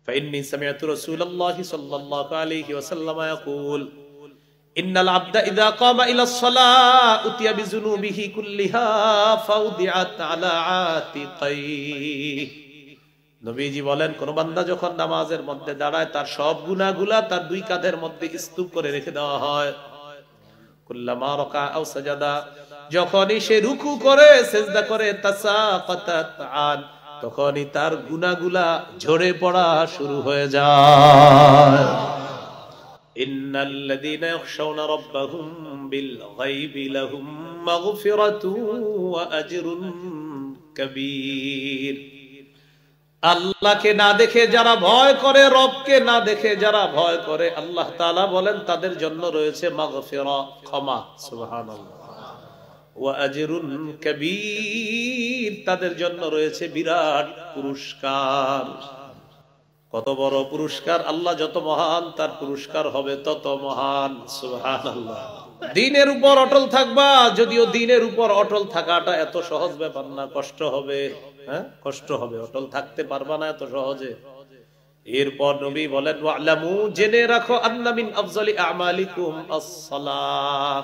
فإني سمعت رسول الله صلى الله عليه وسلم يقول إن العبد إذا قام إلى الصلاة أتي بذنوبه كلها فوضعت على عاتقيه। নবীজি বলেন, কোন বান্দা যখন নামাজের মধ্যে দাঁড়ায় তার সব গুনাহগুলা তার দুই কাঁধের মধ্যে স্তূপ করে রেখে দেওয়া হয়। কুল্লামা রাকা আও সাজাদা, যখনই সে রুকু করে সিজদা করে, তাসাকাতাত আন, তখনই তার গুনাহগুলা ঝরে পড়া শুরু হয়ে যায়। ইন্নাল্লাযীনা ইয়াখশাউনা রাব্বাহুম বিল গায়বি লাহুম মাগফিরাতুন ওয়া আজরুন কাবীর। আল্লাহকে না দেখে যারা ভয় করে, রবকে না দেখে যারা ভয় করে, আল্লাহ তাআলা বলেন তাদের জন্য রয়েছে মাগফিরা, ক্ষমা, সুবহানাল্লাহ, ওয়া আজরুন কাবীর, তাদের জন্য রয়েছে বিরাট পুরস্কার। কত বড় পুরস্কার! আল্লাহ যত মহান তার পুরস্কার হবে তত মহান, সুবহানাল্লাহ। দ্বীনের উপর অটল থাকবা, যদিও দ্বীনের উপর অটল থাকাটা এত সহজ ব্যাপার না, কষ্ট হবে, হ্যাঁ কষ্ট হবে, অটল থাকতে পারবা না এত সহজে। এরপর নবী বলেন, ওয়ালামু, জেনে রাখো, আন্না মিন আফজালি আমালিকুম আস-সালাহ,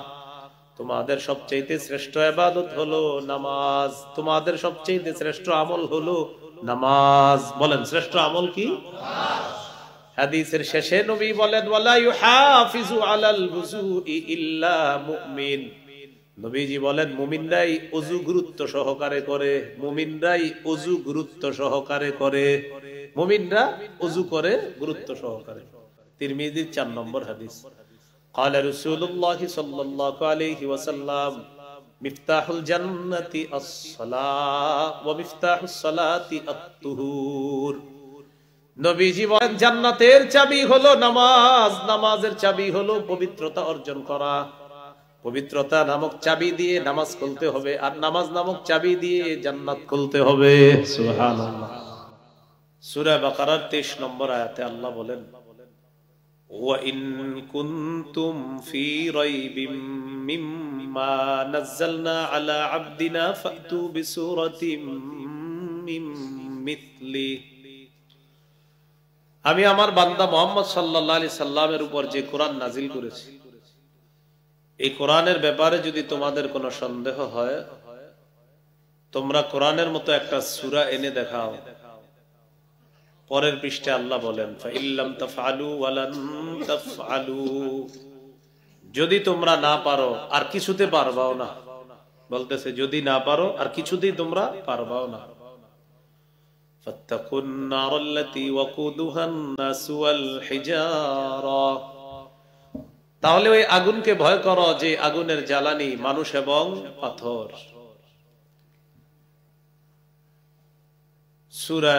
তোমাদের সবচেয়ে শ্রেষ্ঠ ইবাদত হলো নামাজ, তোমাদের সবচেয়ে শ্রেষ্ঠ আমল হলো নামাজ। বলেন শ্রেষ্ঠ আমল কি? হাদিসের শেষে নবী বলেন, ওয়ালা ইউহাফিজু আলাল বুজুই ইল্লা মুমিন। নবীজি বলেন, মুমিনরাই ওযু গুরুত্ব সহকারে করে, মুমিনরাই ওযু গুরুত্ব সহকারে করে, মুমিনরা ওযু করে গুরুত্ব সহকারে। তিরমিজির 4 নম্বর হাদিস। قال رسول الله صلى الله عليه وسلم مفتاح الجنة الصلاة ومفتاح الصلاة الطهور। নবীজি বলেন, জান্নাতের চাবি হলো নামাজ, নামাজের চাবি হলো পবিত্রতা অর্জন করা। পবিত্রতা নামক চাবি দিয়ে নামাজ খুলতে হবে, আর নামাজ নামক চাবি দিয়ে জান্নাত খুলতে হবে, সুবহানাল্লাহ। সূরা বাকারার 23 নম্বর আয়াতে আল্লাহ বলেন, وَإِن كُنتُمْ فِي رَيْبٍ مِّمَّا نَزَّلْنَا عَلَى عَبْدِنَا فَأْتُوا بِسُورَةٍ مِّن مِّثْلِهِ। আমি আমার বান্দা মুহাম্মদ সাল্লাল্লাহু আলাইহি সাল্লামের উপর যে কোরআন নাজিল করেছি, এই কোরআনের ব্যাপারে যদি তোমাদের কোনো সন্দেহ হয়, তোমরা কোরআনের মতো একটা সূরা এনে দেখাও। পরের পৃষ্ঠাে আল্লাহ বলেন, ফাইল্লাম তাফআলু ওয়ালান তাফআলু, যদি তোমরা না পারো আর কিছুতে পারবাও না, বলতেছে যদি না পারো আর কিছুতেই তোমরা পারবাও না। ফাত্তাকুন নারাল্লাতী ওয়াকুদুহান নাস ওয়াল হিজারা, তাহলে ওই আগুনকে ভয় করো যে আগুনের জ্বালানি মানুষ এবং পাথর। সূরা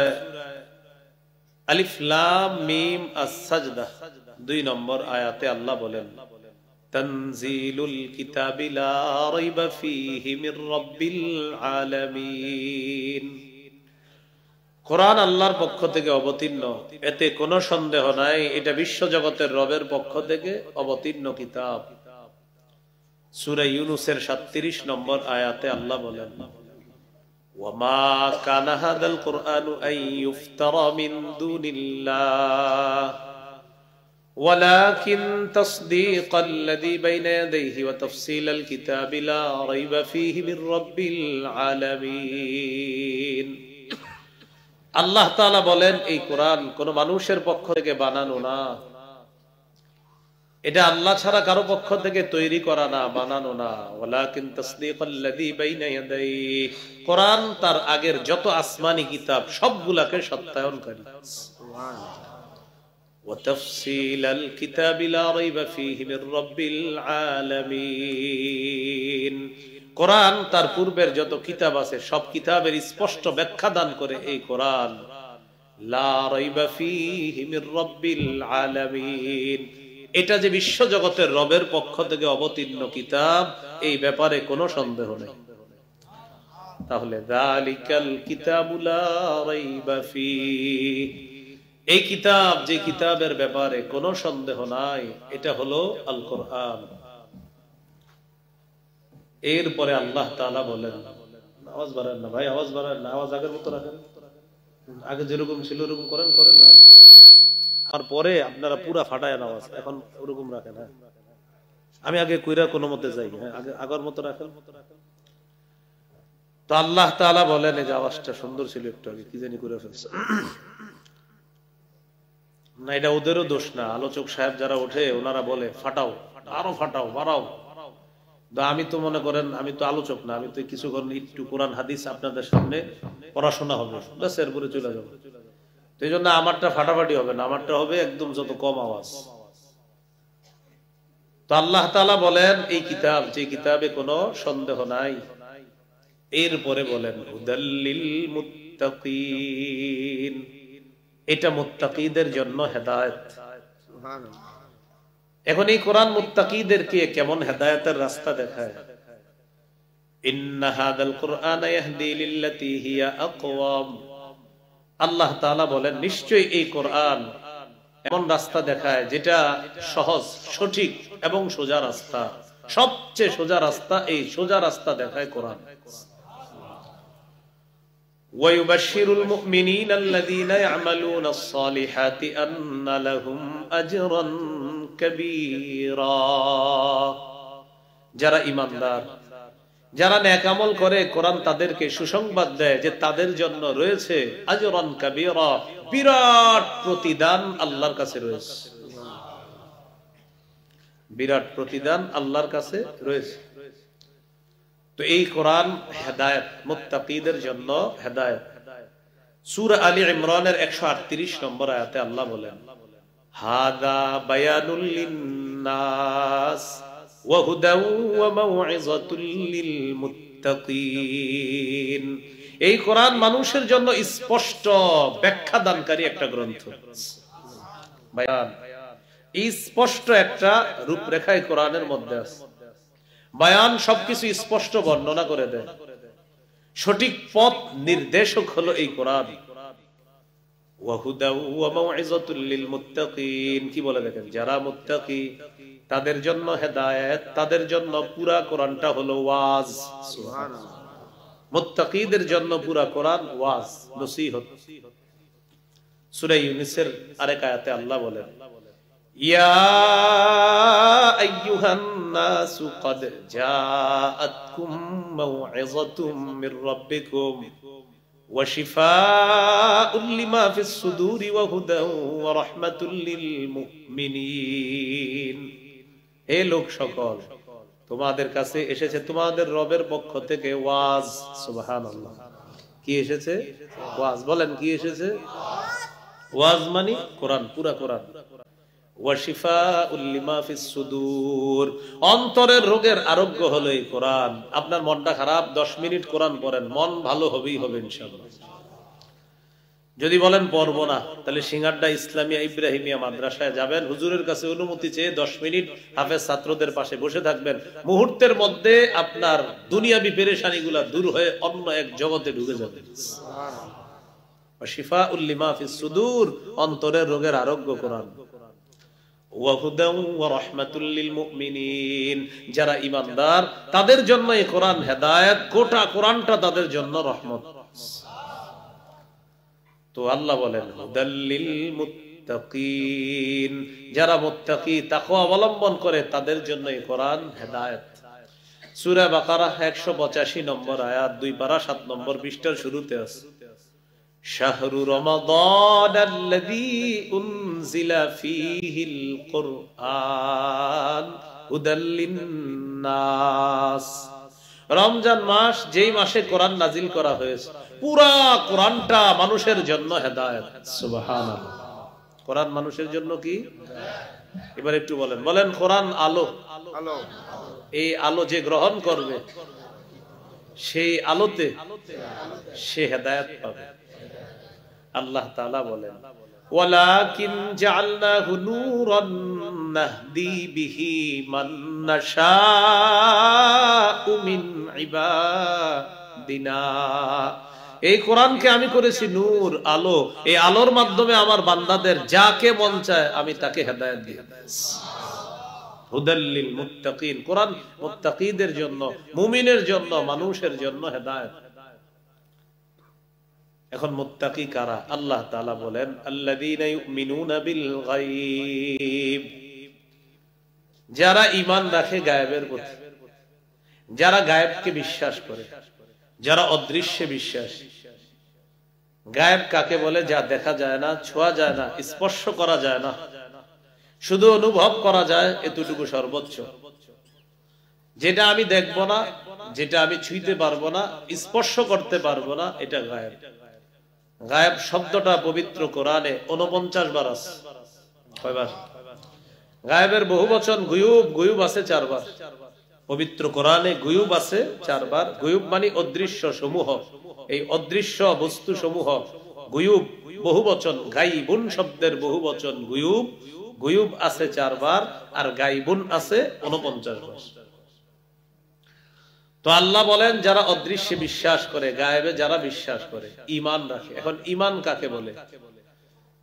আলিফ লাম মিম আস-সাজদা 2 নম্বর আয়াতে আল্লাহ বলেন, তানজিলুল কিতাবি লা রাইবা ফীহি মির রাব্বিল আলামিন। কোরআন আল্লাহর পক্ষ থেকে অবতীর্ণ, এতে কোনো সন্দেহ নাই, এটা বিশ্বজগতের রবের পক্ষ থেকে অবতীর্ণ কিতাব। সূরা ইউনূসের 37 নম্বর আয়াতে আল্লাহ বলেন, وما كان هذا القرآن أن يفترى من دون الله ولكن تصديق الذي بين يديه وتفصيل الكتاب لا ريب فيه من رب العالمين। আল্লাহ তাআলা বলেন, এই কোরআন কোন মানুষের পক্ষ থেকে বানানো না, এটা আল্লাহ ছাড়া কারো পক্ষ থেকে তৈরি করা না, বানানো না। ওয়ালাকিন তাসদীকাল্লাযী বাইনা ইয়াদাইহি, কোরআন তার আগের যত আসমানি কিতাব সবগুলাকে সত্যায়নকারী। সুবহানাল্লাহ। ওয়া তাফসীলাল কিতাবি লা রাইবা ফীহি মির রাব্বিল আলামিন, কোরআন তার পূর্বের যত কিতাব আছে সব কিতাবের স্পষ্ট ব্যাখ্যা দান করে এই কোরআন। লা রাইবা ফীহি মির রাব্বিল আলামিন, এটা যে বিশ্ব জগতের রবের পক্ষ থেকে অবতীর্ণ কিতাব, এই ব্যাপারে কোনো সন্দেহ নেই। তাহলে যালিকাল কিতাবু লা রাইবা ফীহি, এই কিতাব যে কিতাবের ব্যাপারে কোনো সন্দেহ নাই, এটা হলো আল কোরআন। এরপরে আল্লাহ তাআলা বলেন, আওয়াজ বাড়ান না ভাই, আওয়াজ বাড়ান না, আওয়াজ আগের মতো রাখেন, আগে যেরকম ছিল ওরকম করেন না। আর পরে আপনারা পুরা ফাটায় নামাজ এখন ওরকম রাখেন। হ্যাঁ, আমি আগে কইরা কোনো মতে যাই। হ্যাঁ, আগে আগের মতো রাখেন। তো আল্লাহ তাআলা বলেন, এই যে আওয়াজটা সুন্দর ছিল একটু আগে, কি জানি করে ফেলছে না, এটা ওদেরও দোষ না। আলোচক সাহেব যারা ওঠে ওনারা বলে ফাটাও, আরো ফাটাও, বাড়াও। আমি তো মনে করেন আমি তো আলোচক না, আমি তো কিছুক্ষণ একটু কোরআন হাদিস আপনাদের সামনে পড়াশোনা হবে, ব্যাস এরপরে চলে যাবো। তো এই জন্য আমারটা ফাটাফাটি হবে না, আমারটা হবে একদম যত কম আওয়াজ। তো আল্লাহ তাআলা বলেন এই কিতাব, যে কিতাবে কোনো সন্দেহ নাই। এরপরে বলেন হুদাল্লিল মুত্তাকিন, এটা মুত্তাকিদের জন্য হেদায়েত। এখন এই কোরআন মুত্তাকিদেরকে কেমন হেদায়েতের রাস্তা দেখায়। ইন্না হাদাল কুরআন ইয়াহদি লিল্লাতী হিয়া আকওয়াম, আল্লাহ তাআলা বলেন নিশ্চয়ই এই কোরআন এমন রাস্তা দেখায় যেটা সহজ, সঠিক এবং সোজা রাস্তা। সবচেয়ে সোজা রাস্তা, এই সোজা রাস্তা দেখায় কোরআন। ওয়ায়ুবাশশিরুল মুমিনিনা আল্লাযীনা ইয়া'মালুনাস সালিহাতি আন্না লাহুম আজরান কাবীরা, যারা ঈমানদার, যারা নেক আমল করে, কোরআন তাদেরকে সুসংবাদ দেয় যে তাদের জন্য রয়েছে আজরান কাবীরা, বিরাট প্রতিদান আল্লাহর কাছে রয়েছে। বিরাট প্রতিদান আল্লাহর কাছে রয়েছে। তো এই কোরআন হেদায়েত, মুত্তাকিদের জন্য হেদায়েত। সূরা আলী ইমরানের 138 নম্বর আয়াতে আল্লাহ বলেন, হাদা বায়ানুল লিন্নাস ওয়া হুদাও ওয়া মাউইযাতুল লিল মুত্তাকিন। এই কোরআন মানুষের জন্য স্পষ্ট ব্যাখ্যা দানকারী একটা গ্রন্থ। বায়ান, স্পষ্ট একটা রূপরেখায় কোরআনের মধ্যে আছে। বায়ান সবকিছু স্পষ্ট বর্ণনা করে দেয়। সঠিক পথ নির্দেশক হলো এই কোরআন। ওয়া হুদাও ওয়া মাউইযাতুল লিল মুত্তাকিন, কি বলে দেখেন, যারা মুত্তাকি তাদের জন্য হেদায়েত, তাদের জন্য পুরা কোরআনটা হলো ওয়াজ। সুবহানাল্লাহ। মুত্তাকিদের জন্য পুরা কোরআন ওয়াজ, নসিহত। সূরা ইউনূসের আরেক আয়াতে আল্লাহ বলেন, ইয়া আইয়ুহান নাসু ক্বাদ জাআতকুম মাউইযাতুম মির রাব্বিকুম ওয়া শিফাউল লিমা ফিস সুদুরি ওয়া হুদাও ওয়া রাহমাতুল লিল মুমিনিন। হে লোক সকল, তোমাদের কাছে এসেছে তোমাদের রবের পক্ষ থেকে ওয়াজ। সুবহানাল্লাহ। কি এসেছে? ওয়াজ। বলেন কি এসেছে? ওয়াজ মানে কোরআন, পুরা কোরআন। ওয়া শিফাউল লিমা ফিস সুদুর, অন্তরের রোগের আরোগ্য হলো এই কোরআন। আপনার মনটা খারাপ, 10 মিনিট কোরআন পড়েন, মন ভালো হবেই হবে ইনশাআল্লাহ। যদি বলেন পড়বো না, তাহলে সিঙ্গারডা ইসলামিয়া ইব্রাহিমিয়া মাদ্রাসায় যাবেন, হুজুরের কাছে অনুমতি চেয়ে 10 মিনিট হাফেজ ছাত্রদের পাশে বসে থাকবেন। মুহূর্তের মধ্যে আপনার দুনিয়াবি পেরেশানিগুলা দূর হয়ে অন্য এক জগতে ঢুকে যাবে। সুবহানাল্লাহ। শিফাউল লিমা ফিস সুদুর, অন্তরের রোগের আরোগ্য কোরআন। ওয়া হুদাও ওয়া রাহমাতুল লিল মুমিনিন, যারা ঈমানদার তাদের জন্য এই কোরআন হেদায়েত, গোটা কোরআনটা তাদের জন্য রহমত। তো আল্লাহ বলেন হুদাল্লিল মুত্তাকিন, যারা মুত্তাকি, তাকওয়া অবলম্বন করে তাদের জন্য এই কোরআন হেদায়েত। সূরা বাকারা 185 নম্বর আয়াত, 2 পারা 7 নম্বর পৃষ্ঠার শুরুতে আছে, শাহরু রমাদানাল্লাযী উনজিলা ফীহিল কুরআন হুদাল লিন্নাস, রমজান মাস, যেই মাসে কোরআন নাজিল করা হয়েছে, পুরা কোরআনটা মানুষের জন্য হেদায়েত। সুবহানাল্লাহ। কোরআন মানুষের জন্য কি? এবার একটু বলেন, বলেন কোরআন আলো। আলো। এই আলো যে গ্রহণ করবে সেই আলোতে সে হেদায়েত পাবে। আল্লাহ তাআলা বলেন, ওয়ালাকিন জাআলনাহু নূরান নাহদি বিহি মান নাশাউ মিন ইবাদিনা, এই কোরআনকে আমি করেছি নূর, আলো। এই আলোর মাধ্যমে আমার বান্দাদের যাকে মন চায় আমি তাকে হেদায়েত দিই। হুদাল লিল মুত্তাকিন, কোরআন মুত্তাকিদের জন্য, মুমিনের জন্য, মানুষের জন্য হেদায়েত। এখন মুত্তাকি কারা? আল্লাহ তাআলা বলেন আল্লাযীনা ইউমিনুনা বিল গায়ব, যারা ঈমান রাখে গায়েবের প্রতি, যারা গায়েবকে বিশ্বাস করে, যারা অদৃশ্যে বিশ্বাসী। গায়েব কাকে বলে? যা দেখা যায় না, ছোঁয়া যায় না, স্পর্শ করা যায় না, শুধু অনুভব করা যায়, এতটুকু সর্বোচ্চ। যেটা আমি দেখব না, যেটা আমি ছুঁইতে পারবো না, স্পর্শ করতে পারবো না, এটা গায়েব। গায়েব শব্দটা পবিত্র কোরআনে 49 বার আছে। কয়বার? গায়েবের বহু বচন গুয়ুব, গুয়ুব আছে 4 বার। পবিত্র কোরআনে গুয়ুব আছে 4 বার। গুয়ুব মানে অদৃশ্য সমূহ, এই অদৃশ্য বস্তু সমূহ গুয়ুব বহু বচন। গাইবুন শব্দের বহু বচন গুয়ুব। গুয়ুব আছে 4 বার আর গাইবুন আছে 49 বার। তো আল্লাহ বলেন যারা অদৃশ্যে বিশ্বাস করে, গায়েবে যারা বিশ্বাস করে, ঈমান রাখে। এখন ঈমান কাকে বলে?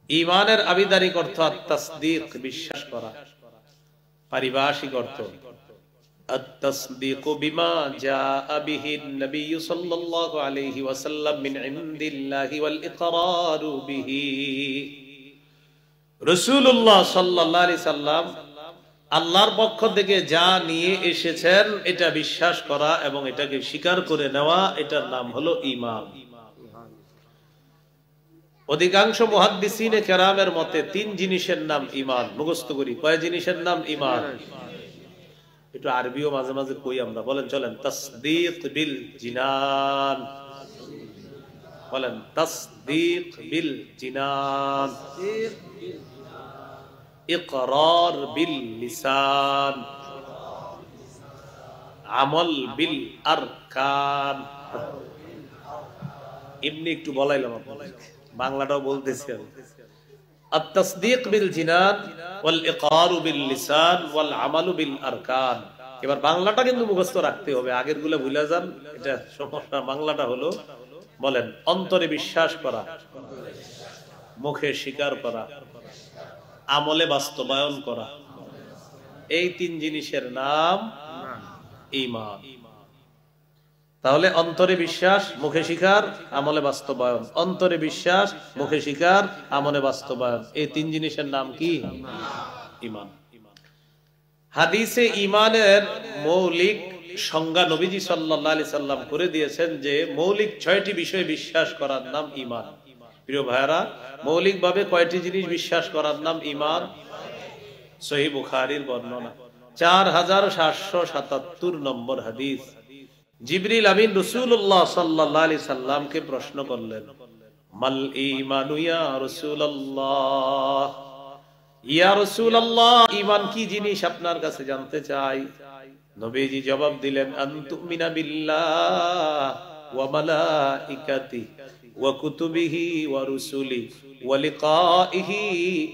ঈমানের আবিধানিক অর্থ আত-তাসদীক, বিশ্বাস করা। পারিভাষিক অর্থ আত-তাসদীকু বিমা জাআ বিহিন নবী সাল্লাল্লাহু আলাইহি ওয়াসাল্লাম মিন ইনদিল্লাহি ওয়াল ইকরারু বিহি। রাসূলুল্লাহ সাল্লাল্লাহু আলাইহি সাল্লাম আল্লাহর পক্ষ থেকে যা নিয়ে এসেছেন এটা বিশ্বাস করা এবং এটাকে স্বীকার করে নেওয়া, এটার নাম হলো ঈমান। অধিকাংশ মুহাদ্দিসিনে কেরামের মতে 3 জিনিসের নাম ঈমান। মুখস্থ করি, কয় জিনিসের নাম ঈমান? একটু আরবিও মাঝে মাঝে কই আমরা, বলেন চলেন। তাসদীক বিল জিনান, বলেন তাসদীক বিল জিনান, ইকরার বিল লিসান, আমল বিল আরকান। এমনি একটু বলাইলাম আপনাদেরকে, বাংলাটাও বলতেছি আমি। আত-তাসদীক বিল জিনান ওয়াল ইকরার বিল লিসান ওয়াল আমাল বিল আরকান। এবার বাংলাটা কিন্তু মুখস্থ রাখতে হবে, আগের গুলো ভুলে যান, এটা সমস্যা। বাংলাটা হলো, বলেন, অন্তরে বিশ্বাস করা, মুখে স্বীকার করা, আমলে বাস্তবায়ন করা। এই 3 জিনিসের নাম ঈমান। তাহলে অন্তরে বিশ্বাস, মুখে স্বীকার, আমলে বাস্তবায়ন। অন্তরে বিশ্বাস, মুখে স্বীকার, আমলে বাস্তবায়ন, এই 3 জিনিসের নাম কি? ঈমান। হাদিসে ঈমানের মৌলিক সংজ্ঞা নবীজি সাল্লাল্লাহু আলাইহি সাল্লাম করে দিয়েছেন যে মৌলিক 6টি বিষয় বিশ্বাস করার নাম ঈমান। প্রিয় ভাইরা, মৌলিকভাবে কয়টি জিনিস বিশ্বাস করার নাম ঈমান? সহিহ বুখারীর বর্ণনা 4777 নম্বর হাদিস। জিবরিল আমিন রাসূলুল্লাহ সাল্লাল্লাহু আলাইহি সাল্লামকে প্রশ্ন করলেন, মাল ঈমানু ইয়া রাসূলুল্লাহ, ইয়া রাসূলুল্লাহ, ঈমান কি জিনিস আপনার কাছে জানতে চাই। নবীজি জবাব দিলেন, আন তুমিনা বিল্লাহ ওয়া মালাইকাতিহি ওয়া কুতুবিহি ওয়া রুসুলি ওয়া লিকাইহি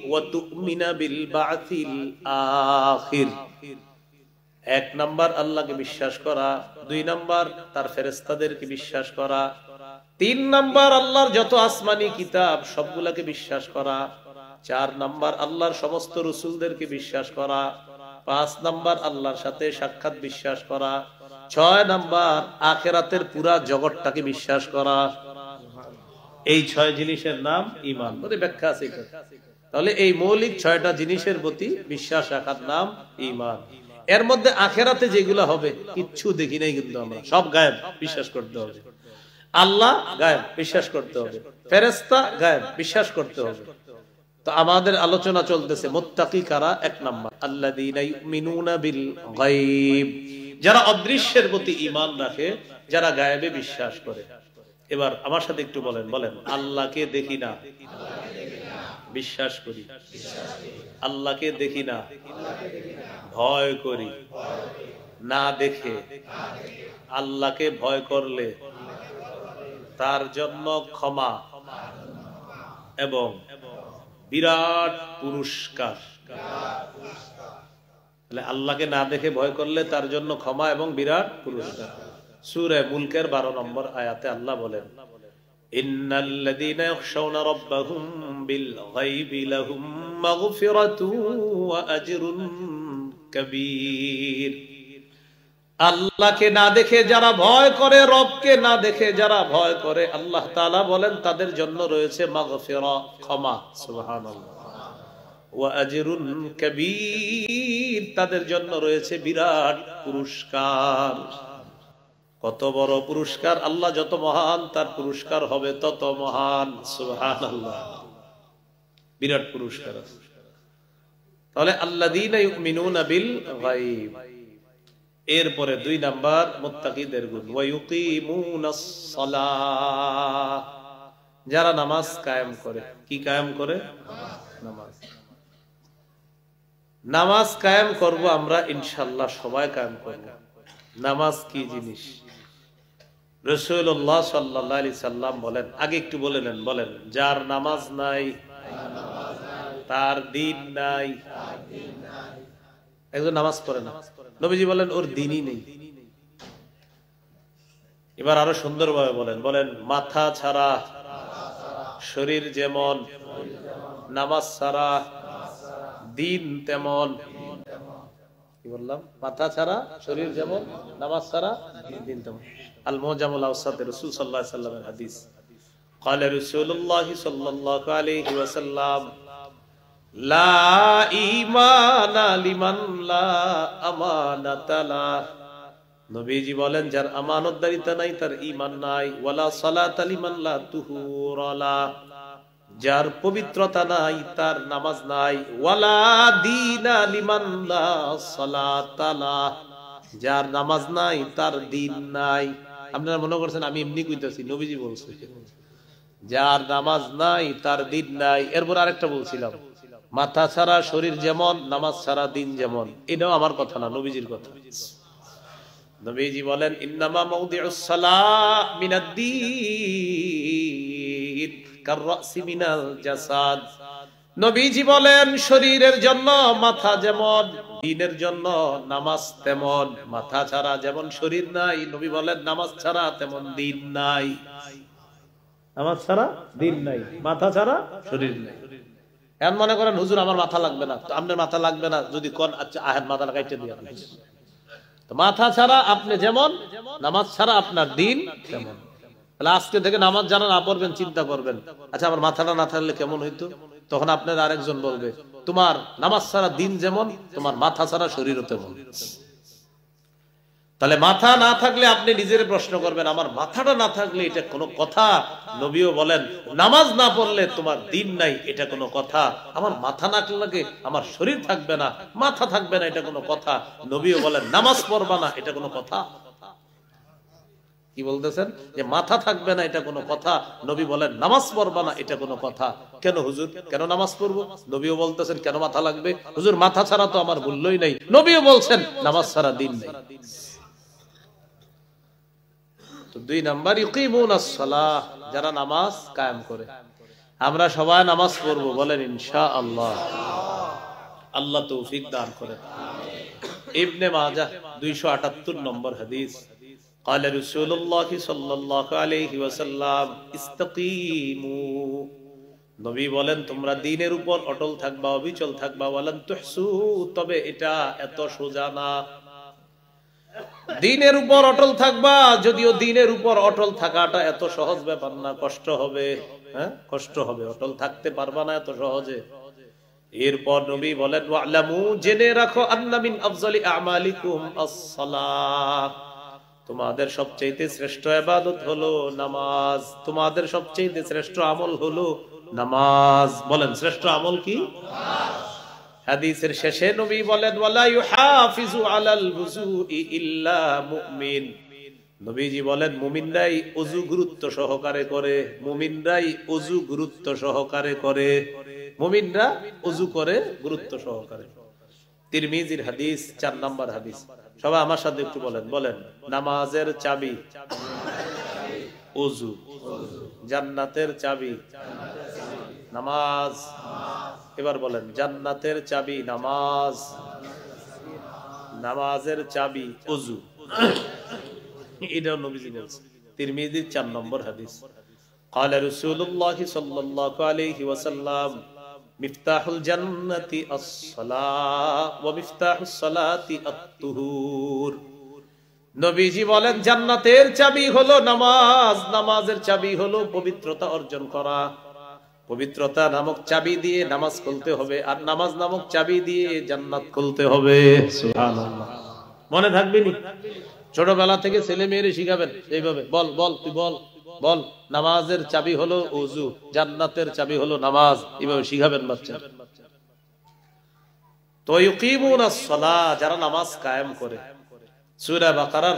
ওয়া তুমিনা বিল বা'থিল আখির। 1 নাম্বার আল্লাহকে বিশ্বাস করা, 2 নাম্বার তার ফেরেশতাদেরকে বিশ্বাস করা, 3 নাম্বার আল্লাহর যত আসমানি কিতাব সবগুলাকে বিশ্বাস করা, 4 নাম্বার আল্লাহর সমস্ত রাসূলদেরকে বিশ্বাস করা, 5 নাম্বার আল্লাহর সাথে সাক্ষাৎ বিশ্বাস করা, 6 নাম্বার আখিরাতের পুরা জগৎটাকে বিশ্বাস করা। এই 6 জিনিসের নাম ঈমান। ওদের ব্যাখ্যা আছে। তাহলে এই মৌলিক 6টা জিনিসের প্রতি বিশ্বাস রাখার নাম ঈমান। এর মধ্যে আখিরাতে যেগুলো হবে কিচ্ছু দেখি নাই, কিন্তু আমরা সব গায়েব, বিশ্বাস করতে হবে। আল্লাহ গায়েব, বিশ্বাস করতে হবে। ফেরেশতা গায়েব, বিশ্বাস করতে হবে। তো আমাদের আলোচনা চলতেছে মুত্তাকি কারা। 1 নাম্বার আল্লাযীনা ইউমিনুনা বিল গায়ব, যারা অদৃশ্যের প্রতি ঈমান রাখে, যারা গায়েবে বিশ্বাস করে। এবার আমার সাথে একটু বলেন, বলেন আল্লাহকে দেখি না, বিশ্বাস করি। আল্লাহকে দেখি না, ভয় করি। না দেখে আল্লাহকে ভয় করলে তার জন্য ক্ষমা এবং বিরাট পুরস্কার। আল্লাহকে না দেখে ভয় করলে তার জন্য ক্ষমা এবং বিরাট পুরস্কার। সূরা মুলকের 12 নম্বর আয়াতে আল্লাহ বলেন, ইন্নাল্লাযীনা ইয়াখশাউনা রাব্বাহুম বিল গায়বি লাহুম মাগফিরাতুন ওয়া আজরুন কাবীর। আল্লাহকে না দেখে যারা ভয় করে, রবকে না দেখে যারা ভয় করে, আল্লাহ তাআলা বলেন তাদের জন্য রয়েছে মাগফিরা, ক্ষমা, সুবহানাল্লাহ, ওয়া আজরুন কাবীর, তাদের জন্য রয়েছে বিরাট পুরস্কার। কত বড় পুরস্কার! আল্লাহ যত মহান তার পুরস্কার হবে তত মহান, সুবহানাল্লাহ। বিরাট পুরস্কার আছে। তাহলে আল্লাযীনা ইউমিনুনা বিল গায়ব। এরপরে 2 নাম্বার মুত্তাকিদের গুণ, ওয়া ইউকিমুনাস সালাহ, যারা নামাজ কায়েম করে। কি কায়েম করে? নামাজ। নামাজ কায়েম করব আমরা ইনশাআল্লাহ, সবাই কায়েম করব। নামাজ কি জিনিস? রাসূলুল্লাহ সাল্লাল্লাহু আলাইহি সাল্লাম বলেন, আগে একটু বলে নেন, বলেন, যার নামাজ নাই তার দিন নাই। একজন নামাজ পড়ে না, নবীজি বলেন ওর দিনই নেই। এবার আরো সুন্দরভাবে বলেন, বলেন, মাথা ছাড়া শরীর যেমন, নামাজ ছাড়া দিন তেমন। কি বললাম? মাথা ছাড়া শরীর যেমন, নামাজ ছাড়া দিন তেমন। আল মুজামুল আওসাতে রাসূল সাল্লাল্লাহু আলাইহি ওয়াসাল্লামের হাদিস, قال رسول الله صلى الله عليه وسلم লা ঈমানা লিমান লা আমানাতা লা। নবীজি বলেন যার আমানতদারিতা নাই তার ঈমান নাই। ওয়ালা সালাতা লিমান লা তুহুরা লা, যার পবিত্রতা নাই তার নামাজ নাই। ওয়ালা দীনা লিমান লা সালাতা লা, যার নামাজ নাই তার দিন নাই। আপনারা মনে করছেন আমি এমনি কইতাছি, নবীজি বলছে যার নামাজ নাই তার দিন নাই। এরপর আরেকটা বলছিলাম, মাথা ছাড়া শরীর যেমন, নামাজ ছাড়া দিন যেমন। এটাও আমার কথা না, নবীজির কথা। নবীজি বলেন ইন্নামা মাউদিউস সালাহ মিনাদ-দীন কার-রাসি মিনাল জাসাদ। নবীজি বলেন শরীরের জন্য মাথা যেমন, দিনের জন্য নামাজ তেমন। মাথা ছাড়া যেমন শরীর নাই, নবী বলেন নামাজ ছাড়া তেমন দিন নাই। নামাজ ছাড়া দিন নাই, মাথা ছাড়া শরীর নাই। এখন মনে করেন হুজুর আমার মাথা লাগবে না, তো আপনার মাথা লাগবে না যদি কোন, আচ্ছা আহেন মাথা লাগাইতে দিয়ে। তো মাথা ছাড়া আপনি যেমন, নামাজ ছাড়া আপনার দিন তেমন। তাহলে আজকে থেকে নামাজ যারা না পড়বেন চিন্তা করবেন, আচ্ছা আমার মাথাটা না থাকলে কেমন হইতো? তখন আপনার আরেকজন বলবে তোমার নামাজ ছাড়া দিন যেমন, তোমার মাথা ছাড়া শরীরও তেমন। তাহলে মাথা না থাকলে আপনি নিজের প্রশ্ন করবেন আমার মাথাটা না থাকলে এটা কোনো কথা? নবীও বলেন নামাজ না পড়লে তোমার দিন নাই, এটা কোনো কথা? আমার মাথা না লাগে আমার শরীর থাকবে না, মাথা থাকবে না, এটা কোনো কথা? নবীও বলেন নামাজ পড়বা না, এটা কোনো কথা? কি বলতেছেন যে মাথা থাকবে না এটা কোনো কথা, নবী বলেন নামাজ পড়বা না, এটা কোনো কথা? কেন হুজুর, কেন নামাজ পড়বো? নবীও বলতেছেন কেন মাথা লাগবে? হুজুর মাথা ছাড়া তো আমার মূল্যই নাই, নবীও বলছেন নামাজ ছাড়া দিন নাই। তো 2 নাম্বার ইউকিমুনাস সালাহ, যারা নামাজ কায়েম করে। আমরা সবাই নামাজ পড়বো, বলেন ইনশাআল্লাহ। আল্লাহ তৌফিক দান করেন। ইবনে মাজাহ 278 নম্বর হাদিস, قال رسول الله صلى الله عليه وسلم استقيموا, নবী বলেন তোমরা দ্বীনের উপর অটল থাকবা, অবিচল থাকবা। ওয়ালান তুহসু, তবে এটা এত সোজা না। দ্বীনের উপর অটল থাকবা, যদিও দ্বীনের উপর অটল থাকাটা এত সহজ ব্যাপার না, কষ্ট হবে। হ্যাঁ, কষ্ট হবে, অটল থাকতে পারবা না এত সহজে। এরপর নবী বলেন ওয়ালামু, জেনে রাখো, আন্না মিন আফজালি আমালিকুম আস-সালাহ, তোমাদের সবচেয়ে শ্রেষ্ঠ ইবাদত হলো নামাজ, তোমাদের সবচেয়ে শ্রেষ্ঠ আমল হলো নামাজ। বলেন শ্রেষ্ঠ আমল কি? হাদিসের শেষে নবী বলেন ওয়ালা ইউহাফিজু আলাল বুজুই ইল্লা মুমিন, নবীজি বলেন মুমিনরাই ওযু গুরুত্ব সহকারে করে, মুমিনরাই ওযু গুরুত্ব সহকারে করে, মুমিনরা ওযু করে গুরুত্ব সহকারে। তিরমিজির হাদিস, 4 নম্বর হাদিস। সবাই আমার সাথে একটু বলেন, বলেন নামাজের চাবি ওযু, জান্নাতের চাবি নামাজ। এবার বলেন জান্নাতের চাবি নামাজ, নামাজের চাবি ওযু। এটাও নবীজি বলেছেন, তিরমিজির 4 নম্বর হাদিস। قال رسول الله صلى الله عليه وسلم মিফতাহুল জান্নাতি আস-সালাহ ওয়া মিফতাহুস সালাতি আত-তুহুর, নবীজি বলেন জান্নাতের চাবি হলো নামাজ, নামাজের চাবি হলো পবিত্রতা অর্জন করা। পবিত্রতা নামক চাবি দিয়ে নামাজ খুলতে হবে, আর নামাজ নামক চাবি দিয়ে জান্নাত খুলতে হবে। সুবহানাল্লাহ। মনে থাকবে নি? ছোটবেলা থেকে ছেলে মেয়েরে শিখাবেন এইভাবে, বল বল তুই বল বল, নামাজের চাবি হলো ওযু, জান্নাতের চাবি হলো নামাজ, এইভাবে শিখাবেন বাচ্চা। তো ইউকিমুনাস সালাহ, যারা নামাজ কায়েম করে। সূরা বাকারার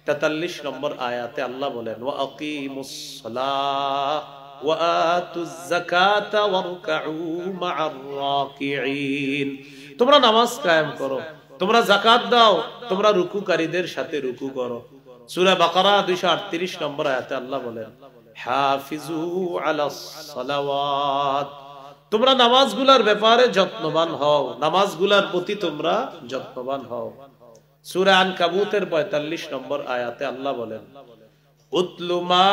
43 নম্বর আয়াতে আল্লাহ বলেন ওয়া আকিমুস সালাহ ওয়া আতুজ যাকাতা ওয়ারকাউ মা'আর রাকিঈন। তোমরা নামাজ কায়েম করো, তোমরা যাকাত দাও, তোমরা রুকুকারীদের সাথে রুকু করো। সূরা বাকারা 238 নম্বর আয়াতে আল্লাহ বলেন হাফিজু আলাস সালাওয়াত, তোমরা নামাজগুলোর ব্যাপারে যত্নবান হও, নামাজগুলোর প্রতি তোমরা যত্নবান হও। সূরা আনকাবুতের 45 নম্বর আয়াতে আল্লাহ বলেন উতলু মা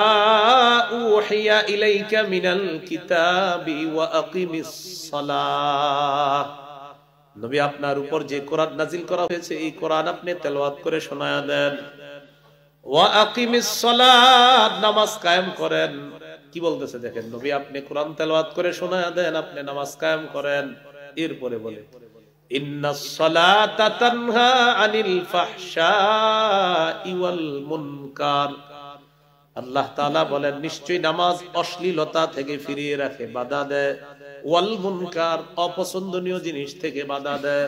উহিয়া ইলাইকা মিনাল কিতাবি ওয়া আকিমিস সালাহ। নবী আপনার উপর যে কোরআন নাজিল করা হয়েছে এই কোরআন আপনি তেলাওয়াত করে শোনায়া দেন। ওয়া আকিমিস সালাত, নামাজ কায়েম করেন। কি বলতেছে দেখেন, নবী আপনি কোরআন তেলাওয়াত করে শোনায়া দেন, আপনি নামাজ কায়েম করেন। এরপরে বলে ইন্নাস সালাতা তানহা আনিল ফাহশাই ওয়াল মুনকার। আল্লাহ তাআলা বলেন নিশ্চয়ই নামাজ অশ্লীলতা থেকে ফিরিয়ে রাখে, বাধা দেয়। ওয়াল মুনকার, অপছন্দনীয় জিনিস থেকে বাধা দেয়।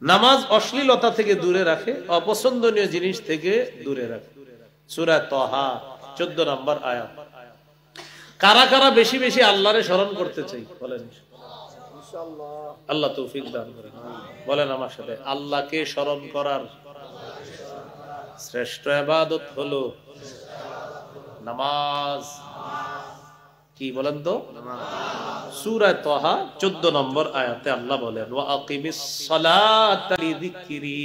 নামাজ অশ্লীলতা থেকে দূরে রাখে, অপছন্দনীয় জিনিস থেকে দূরে রাখে। সূরা তাহা 14 নম্বর আয়াত। কারা কারা বেশি বেশি আল্লাহরে স্মরণ করতে চাই বলেন? আল্লাহ তৌফিক দান করেন। বলেন আমার সাথে, আল্লাহকে স্মরণ করার শ্রেষ্ঠ ইবাদত হলো নামাজ। কি বলেন তো? সূরা তাহা 14 নম্বর আয়াতে আল্লাহ বলেন ওয়া আকিমিস সালাতা লিযিকরি,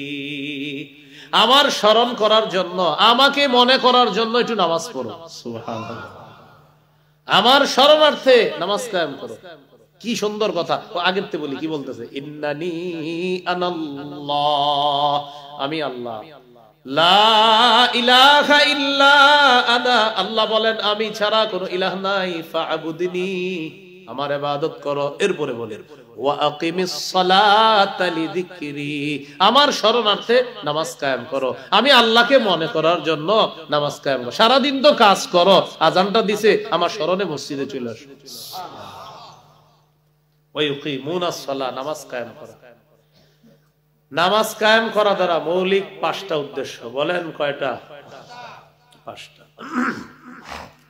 আমার স্মরণ করার জন্য, আমাকে মনে করার জন্য একটু নামাজ পড়ো। সুবহানাল্লাহ। আমার স্মরণার্থে নামাজ কায়েম করো। কি সুন্দর কথা। আগের তে বলি কি বলতেছে, ইন্নানি আনাল্লাহ, আমি আল্লাহ, লা ইলাহা ইল্লা আনা, আল্লাহ বলেন আমি ছাড়া কোনো ইলাহ নাই, ফা'বুদনি, আমার ইবাদত করো। এরপরে বলেন ওয়া আকিমিস সালাতা লিযিকরি, আমার শরণার্থে নামাজ কায়েম করো। আমি আল্লাহকে মনে করার জন্য নামাজ কায়েম করো। সারা দিন তো কাজ করো, আজানটা দিছে আমার স্মরণে মসজিদে চলে আসো। ওয়া ইউকিমুনাস সালাহ, নামাজ কায়েম করা। নামাজ কায়েম করা দ্বারা মৌলিক 5টা উদ্দেশ্য। বলেন কয়টা? 5টা।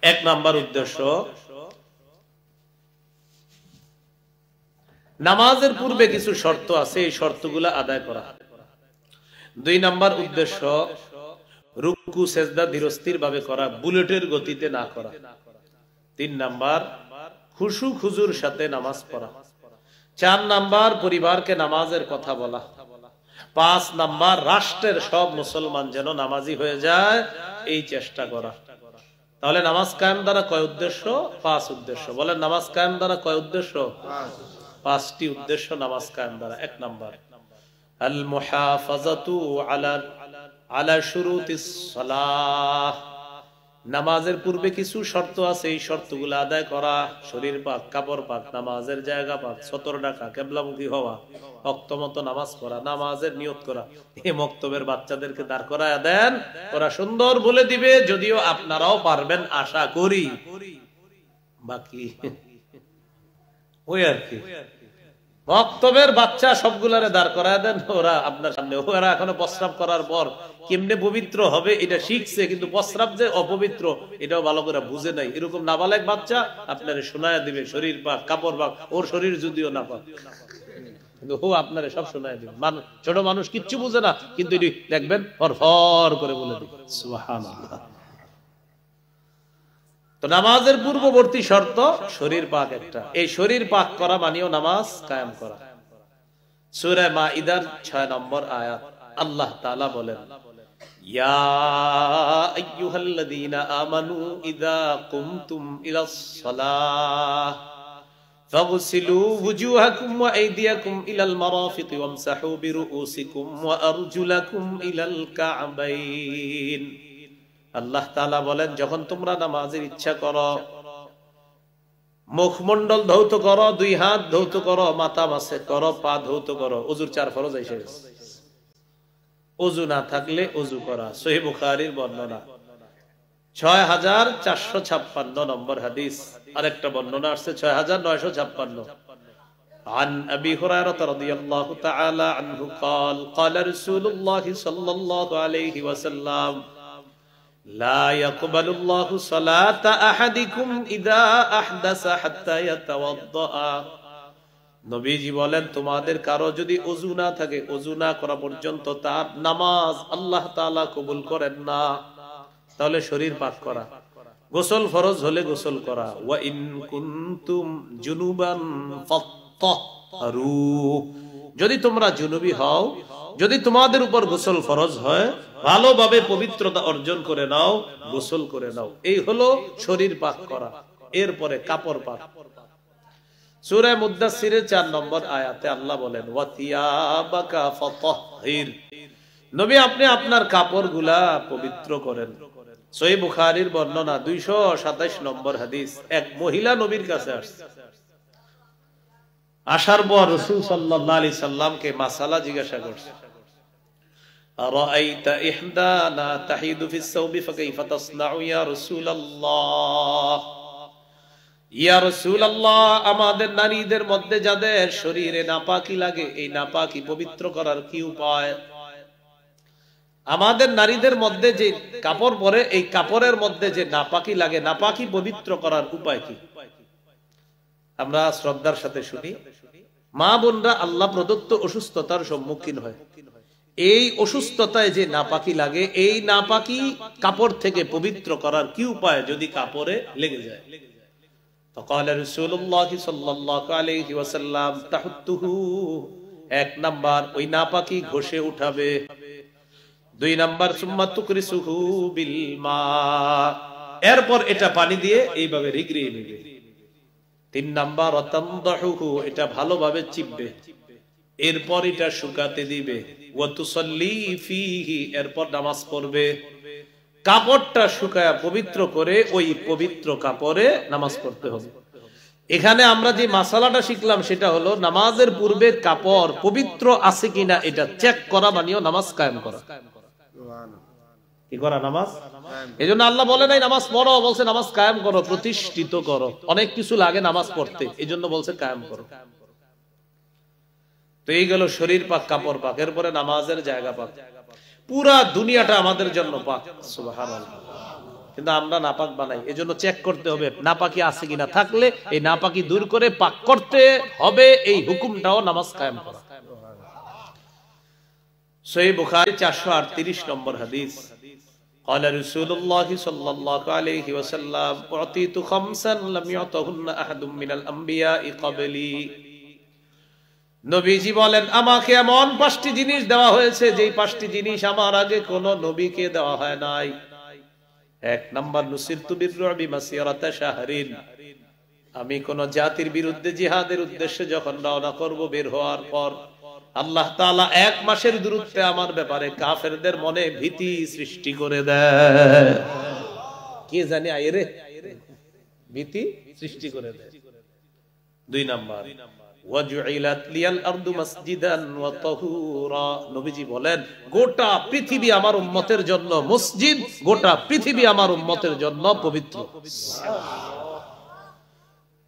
1 নাম্বার উদ্দেশ্য, নামাজের পূর্বে কিছু শর্ত আছে, এই শর্তগুলো আদায় করা। 2 নাম্বার উদ্দেশ্য, রুকু সেজদা ধীরস্থির ভাবে করা, বুলেটের গতিতে না করা। 3 নাম্বার, খুশু খুজুর সাথে নামাজ পড়া। 4 নাম্বার, পরিবারকে নামাজের কথা বলা। 5 নাম্বার, রাষ্ট্রের সব মুসলমান যেন নামাজি হয়ে যায় এই চেষ্টা করা। তাহলে নামাজ কায়েম দ্বারা কয় উদ্দেশ্য? 5 উদ্দেশ্য। বলেন নামাজ কায়েম দ্বারা কয় উদ্দেশ্য? 5টি উদ্দেশ্য নামাজ কায়েম দ্বারা। 1 নাম্বার, আল মুহাফাজাতু আলা শুরুতিস সালাহ, নামাজের পূর্বে কিছু শর্ত আছে, এই শর্তগুলো আদায় করা। শরীর পাক, কাপড় পাক, নামাজের জায়গা পাক, সতর ডাকা, কিবলামুখী হওয়া, ওয়াক্ত মতো নামাজ পড়া, নামাজের নিয়ত করা। এই মক্তবের বাচ্চাদেরকে দাঁড় করায় দেন, ওরা সুন্দর বলে দিবে, যদিও আপনারাও পারবেন আশা করি। বাকি ওই আর কি, মক্তবের বাচ্চা সবগুলারে দাঁড় করায় দেন, ওরা আপনার সামনে। ওরা এখনো প্রস্রাব করার পর কেমনে পবিত্র হবে এটা শিখছে, কিন্তু প্রস্রাব যে অপবিত্র এটাও ভালো করে বুঝে নাই। এরকম নাবালেক বাচ্চা আপনারে শোনায় দিবে শরীর পাক, কাপড় পাক, ওর শরীর যদিও না পাক, কিন্তু ও আপনারে সব শোনায় দিবে। ছোট মানুষ কিচ্ছু বুঝে না, কিন্তু এটি দেখবেন ফর করে বলে দিবে। সুবহানাল্লাহ। তো নামাজের পূর্ববর্তী শর্ত শরীর পাক একটা। এই শরীর পাক করা মানেও নামাজ কায়েম করা। সূরা মাইদার 6 নম্বর আয়াত আল্লাহ তাআলা বলেন ইয়া আইয়ুহাল্লাযীনা আমানু ইযা কুমতুম ইলাস সালাহ ফাগসিলু ওয়ুজুহাকুম ওয়া আইদিয়াকুম ইলাল মারাফিক ওয়ামসাহু বিরুউসিকুম ওয়া আরজুলাকুম ইলাল কা'বাইন। আল্লাহ তাআলা বলেন, যখন তোমরা নামাজের ইচ্ছা করো, মুখমণ্ডল ধৌত করো, দুই হাত ধৌত করো, মাথা মাসে করো, পা ধৌত করো। ওযুর 4 ফরজ এসে গেছে। ওযু না থাকলে ওযু করা। সহিহ বুখারীর বর্ণনা 6456 নম্বর হাদিস। আরেকটা বর্ণনা আসছে 6956। عن أبي هريرة رضي الله تعالى عنه قال قال رسول الله صلى الله عليه وسلم لا يقبل الله صلاة أحدكم إذا أحدث حتى يتوضأ। নবীজি বলেন, তোমাদের কারো যদি ওযু না থাকে, ওযু না করা পর্যন্ত তার নামাজ আল্লাহ তাআলা কবুল করেন না। তাহলে শরীর পাক করা, গোসল ফরজ হলে গোসল করা। ওয়া ইন কুনতুম জুনুবান ফাত্তাহরু, যদি তোমরা জুনুবি হও, যদি তোমাদের উপর গোসল ফরজ হয়, ভালোভাবে পবিত্রতা অর্জন করে নাও, গোসল করে নাও। এই হলো শরীর পাক করা। এরপরে কাপড় পাক। সূরা মুদ্দাসসিরের 4 নম্বর আয়াতে আল্লাহ বলেন, ওয়া থিয়াবাকা ফাতাহহির, নবী আপনি আপনার কাপড়গুলা পবিত্র করেন। সহিহ বুখারীর বর্ণনা 227 নম্বর হাদিস। এক মহিলা নবীর কাছে আসছে। আসার পর রাসূল সাল্লাল্লাহু আলাইহি সাল্লামকে মাসালা জিজ্ঞাসা করছে। আরাআইতা ইহদানা তাহিদু ফিস সাওবি ফাকাইফা তাসনাউ ইয়া রাসূলুল্লাহ। ইয়া রাসূলুল্লাহ, আমাদের নারীদের মধ্যে যাদের শরীরে নাপাকি লাগে, এই নাপাকি পবিত্র করার কি উপায়? আমাদের নারীদের মধ্যে যে কাপড় পরে, এই কাপড়ের মধ্যে যে নাপাকি লাগে, নাপাকি পবিত্র করার উপায় কি? আমরা শ্রদ্ধার সাথে শুনি। মা বোনরা আল্লাহ প্রদত্ত অসুস্থতার সম্মুখীন হয়। এই অসুস্থতায় যে নাপাকি লাগে, এই নাপাকি কাপড় থেকে পবিত্র করার কি উপায় যদি কাপড়ে লেগে যায়? فقال رسول الله صلى الله عليه وسلم تحته, 1 নাম্বার ওই নাপাকি ঘষে উঠাবে। 2 নাম্বার সুম্মা তুকরিসুহু বিল মা, এরপর এটা পানি দিয়ে এইভাবে রিগড়িয়ে নেবে। 3 নাম্বার তামদাহুহু, এটা ভালোভাবে চিপবে, এরপর এটা শুকাতে দিবে। ওয়া তুসাল্লি ফিহি, এরপর নামাজ পড়বে। কাপড়টা শুকায়া পবিত্র করে ওই পবিত্র কাপড়ে নামাজ পড়তে হবে। এখানে আমরা যে মাসালাটা শিখলাম সেটা হলো নামাজের পূর্বে কাপড় পবিত্র আছে কিনা এটা চেক করা, মানেও নামাজ কায়েম করা। কি করা? নামাজ। এজন্য আল্লাহ বলে নাই নামাজ পড়ো, বলছে নামাজ কায়েম করো, প্রতিষ্ঠিত করো। অনেক কিছু লাগে নামাজ পড়তে, এজন্য বলছে কায়েম করো। তো এই গেল শরীর পাক, কাপড় পাক, এরপরে নামাজের জায়গা পাক। পুরা দুনিয়াটা আমাদের জন্য পাক, সুবহানাল্লাহ। কিন্তু আমরা নাপাক বানাই। এজন্য চেক করতে হবে নাপাকি আছে কিনা, থাকলে এই নাপাকি দূর করে পাক করতে হবে। এই হুকুমটাও নামাজ কায়েম করা। সহিহ বুখারী 438 নম্বর হাদিস। قال رسول الله صلى الله عليه وسلم اعطيت خمسا لم يعطهن احد من الانبياء قبلي। নবীজি বলেন, আমাকে এমন 5টি জিনিস দেওয়া হয়েছে যেই 5টি জিনিস আমার আগে কোন নবীকে দেওয়া হয় নাই। 1 নাম্বার নুসিরতু বিররুবি মাসিরাতা শাহরিন, আমি কোন জাতির বিরুদ্ধে জিহাদের উদ্দেশ্যে যখন রওনা করব, বের হওয়ার পর আল্লাহ তাআলা 1 মাসের দূরত্বে আমার ব্যাপারে কাফেরদের মনে ভীতি সৃষ্টি করে দেয়। কে জানে আইরে ভীতি সৃষ্টি করে দেয়। 2 নাম্বার ওয়াজুইলাত লিয়াল আরদু মাসজিদান ওয়া তাহুরা, নবীজি বলেন গোটা পৃথিবী আমার উম্মতের জন্য মসজিদ, গোটা পৃথিবী আমার উম্মতের জন্য পবিত্র।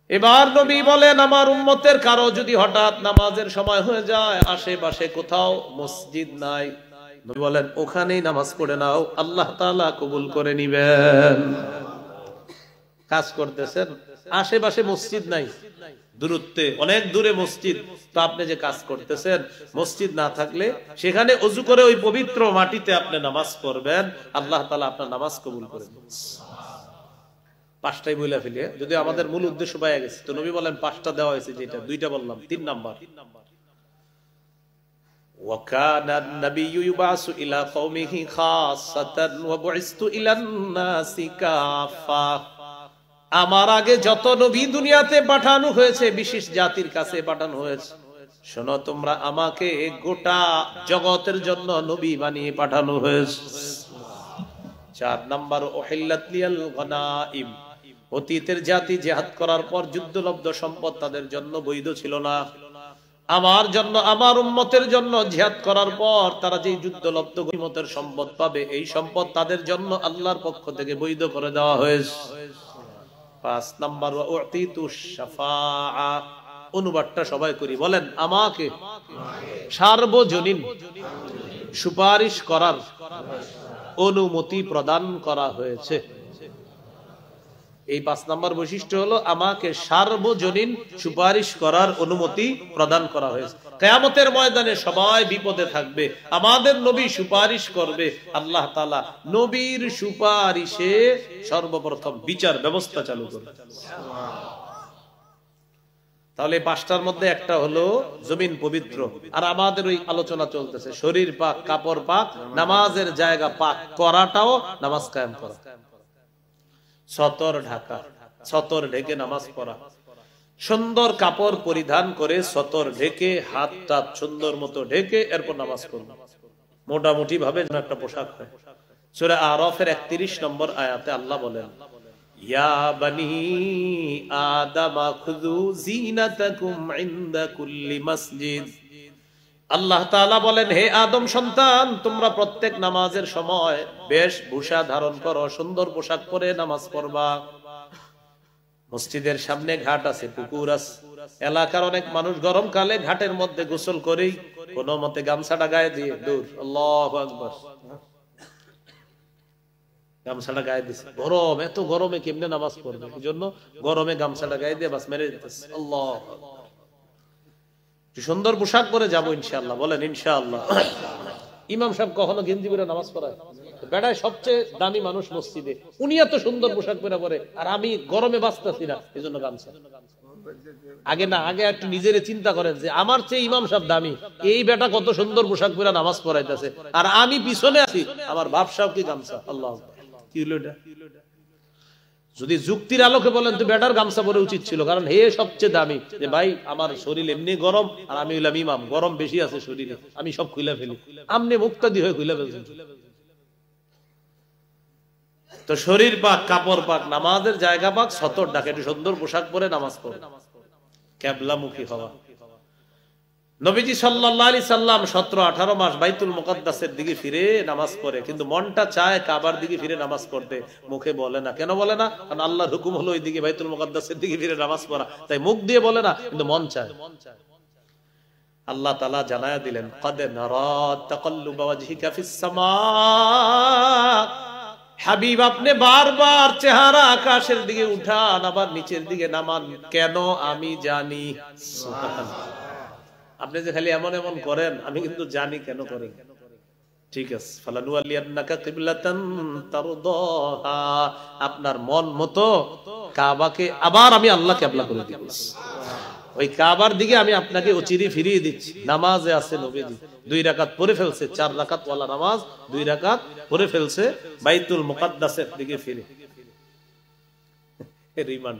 এবার নবী বলেন, আমার উম্মতের কারো যদি হঠাৎ নামাজের সময় হয়ে যায়, আশেপাশে কোথাও মসজিদ নাই, নবী বলেন ওখানেই নামাজ পড়ে নাও, আল্লাহ তাআলা কবুল করে নিবেন। কাজ করতেছেন, আশেপাশে মসজিদ নাই, দূরত্বে অনেক দূরে মসজিদ, তো আপনি যে কাজ করতেছেন, মসজিদ না থাকলে সেখানে ওযু করে ওই পবিত্র মাটিতে আপনি নামাজ পড়বেন, আল্লাহ তাআলা আপনার নামাজ কবুল করে নেবেন। 5টাই বইলা ফেলে, যদি আমাদের মূল উদ্দেশ্য পাওয়া গেছে, তো নবী বলেন 5টা দেওয়া হয়েছে, যেটা 2টা বললাম। 3 নাম্বার ওয়াকানা নাবিয়্যু ইউবাসু ইলা কওমিহি খাসাতান ওয়া বুইসতু ইলান নাসি কাফা, আমার আগে যত নবী দুনিয়াতে পাঠানো হয়েছে বিশেষ জাতির কাছে পাঠানো হয়েছে, শোনো তোমরা, আমাকে গোটা জগতের জন্য নবী বানিয়ে পাঠানো হয়েছে। 4 নাম্বার, উহিল্লাত লিয়াল গনাইম, অতীতের জাতি জিহাদ করার পর যুদ্ধলব্ধ সম্পদ তাদের জন্য বৈধ ছিল না। আমার জন্য, আমার উম্মতের জন্য জিহাদ করার পর তারা যে যুদ্ধলব্ধ গনিমতের সম্পদ পাবে, এই সম্পদ তাদের জন্য আল্লাহর পক্ষ থেকে বৈধ করে দেওয়া হয়েছে। 5 নাম্বার, উতিতুশ শাফাআ, অনুবাদটা সবাই করি, বলেন, আমাকে সার্বজনীন সুপারিশ করার অনুমতি প্রদান করা হয়েছে। এই 5 নাম্বার বৈশিষ্ট্য হলো আমাকে সার্বজনীন সুপারিশ করার অনুমতি প্রদান করা হয়েছে। কিয়ামতের ময়দানে সবাই বিপদে থাকবে, আমাদের নবী সুপারিশ করবে, আল্লাহ তাআলা নবীর সুপারিশে সর্বপ্রথম বিচার ব্যবস্থা চালু করবে। তাহলে 5টার মধ্যে একটা হলো জমিন পবিত্র, আর আমাদের ওই আলোচনা চলতেছে শরীর পাক, কাপড় পাক, নামাজের জায়গা পাক করাটাও নামাজ কায়েম করা। সতর ঢাকা, সতর ঢেকে নামাজ পড়া, সুন্দর কাপড় পরিধান করে সতর ঢেকে, হাতটা সুন্দর মতো ঢেকে এরপর নামাজ পড়া, মোটামুটি ভাবে একটা পোশাক হয়। সূরা আরাফের 31 নম্বর আয়াতে আল্লাহ বলেন, ইয়া বানি আদম খুযু জিনাতাকুম ইনদা কুল্লি মসজিদ। আল্লাহ তাআলা বলেন, হে আদম সন্তান, তোমরা প্রত্যেক নামাজের সময় বেশভূষা ধারণ করো, সুন্দর পোশাক পরে নামাজ পড়বা। মসজিদের সামনে ঘাট আছে, পুকুর আছে, এলাকার অনেক মানুষ গরমকালে ঘাটের মধ্যে গোসল করেই কোনো মতে গামছাটা গায়ে দিয়ে দূর, আল্লাহু আকবার, গামছাটা গায়ে দিছে। গরম, এত গরমে কেমনে নামাজ পড়বে, এই জন্য গরমে গামছাটা গায়ে দিয়ে বাস মেরে দিতেছে। আল্লাহ, সুন্দর পোশাক পরে যাবো ইনশাআল্লাহ, বলেন ইনশাআল্লাহ। ইমাম সাহেব কখনো গেঞ্জি পরে নামাজ পড়ায়? বেড়ায় সবচেয়ে দামি মানুষ মসজিদে, উনি এত সুন্দর পোশাক পরে আর আমি গরমে বাঁচতেছি না, এই জন্য গামছা। আগে না, আগে একটু নিজের চিন্তা করেন যে আমার চেয়ে ইমাম সাহেব দামি, এই বেটা কত সুন্দর পোশাক পরে নামাজ পড়াইতেছে, আর আমি পিছনে আছি, আমার বাপ সাহেব কি গামছা। আল্লাহ, কি হলো এটা? যদি যুক্তির আলোকে বলেন তো বেটার গামছা পরে উচিত ছিল, কারণ হে সবচেয়ে দামি। যে ভাই, আমার শরীর এমনি গরম আর আমি হইলাম ইমাম, গরম বেশি আছে শরীরে, আমি সব খুলে ফেলি, আমনে মুক্তাদি হয়ে খুলে ফেলছেন। তো শরীর পাক, কাপড় পাক, নামাজের জায়গা পাক, সতর ডাকে, একটু সুন্দর পোশাক পরে নামাজ পড়ে, কিবলামুখী হওয়া। নবীজি সাল্লাল্লাহু আলাইহি সাল্লাম 17-18 মাস বাইতুল মুকাদ্দাসের দিকে ফিরে নামাজ পড়ে, কিন্তু মনটা চায় কাবার দিকে ফিরে নামাজ পড়তে, মুখে বলে না। কেন বলে না? কারণ আল্লাহর হুকুম হলো ওই দিকে বাইতুল মুকাদ্দাসের দিকে ফিরে নামাজ পড়া, তাই মুখ দিয়ে বলে না, কিন্তু মন চায়। আল্লাহ তাআলা জানায়া দিলেন, ক্বাদ নারা তাকাল্লুবা ওয়াজহিকা ফিস সামা, হাবিব আপনি বারবার চেহারা আকাশের দিকে উঠান, আবার নিচের দিকে নামান, কেন আমি জানি। সুবহানাল্লাহ, আপনি যে খালি এমন এমন করেন, আমি কিন্তু জানি কেন করেন। ঠিক আছে, ফালানুয়াল্লিয়ান্নাকা কিবলাতান তারদাহা, আপনার মন মতো কাবাকে আবার আমি আল্লাহ কিবলা করে দিব, ওই কাবার দিকে আমি আপনাকে অচিরে ফিরিয়ে দিচ্ছি। নামাজে আছে নবীজি 2 রাকাত পড়ে ফেলছে, 4 রাকাত ওয়ালা নামাজ 2 রাকাত পড়ে ফেলছে, বাইতুল মুকাদ্দাসের দিকে ফিরে। রিমান্ড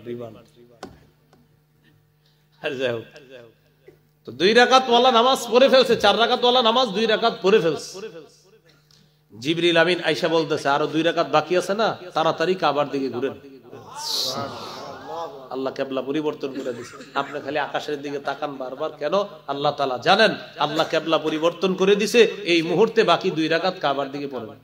আর যাই হোক, তো 2 রাকাত ওয়ালা নামাজ পড়ে ফেলছে, 4 রাকাত ওয়ালা নামাজ 2 রাকাত পড়ে ফেলছে। জিবরিল আমিন আয়েশা বলতেছে, আরো 2 রাকাত বাকি আছে না, তাড়াতাড়ি কাবার দিকে ঘুরেন। আল্লাহ কিবলা পরিবর্তন করে দিয়েছে। আপনি খালি আকাশের দিকে তাকান বারবার, কেন? আল্লাহ তাআলা জানেন আল্লাহ কিবলা পরিবর্তন করে দিয়েছে, এই মুহূর্তে বাকি 2 রাকাত কাবার দিকে পড়বেন।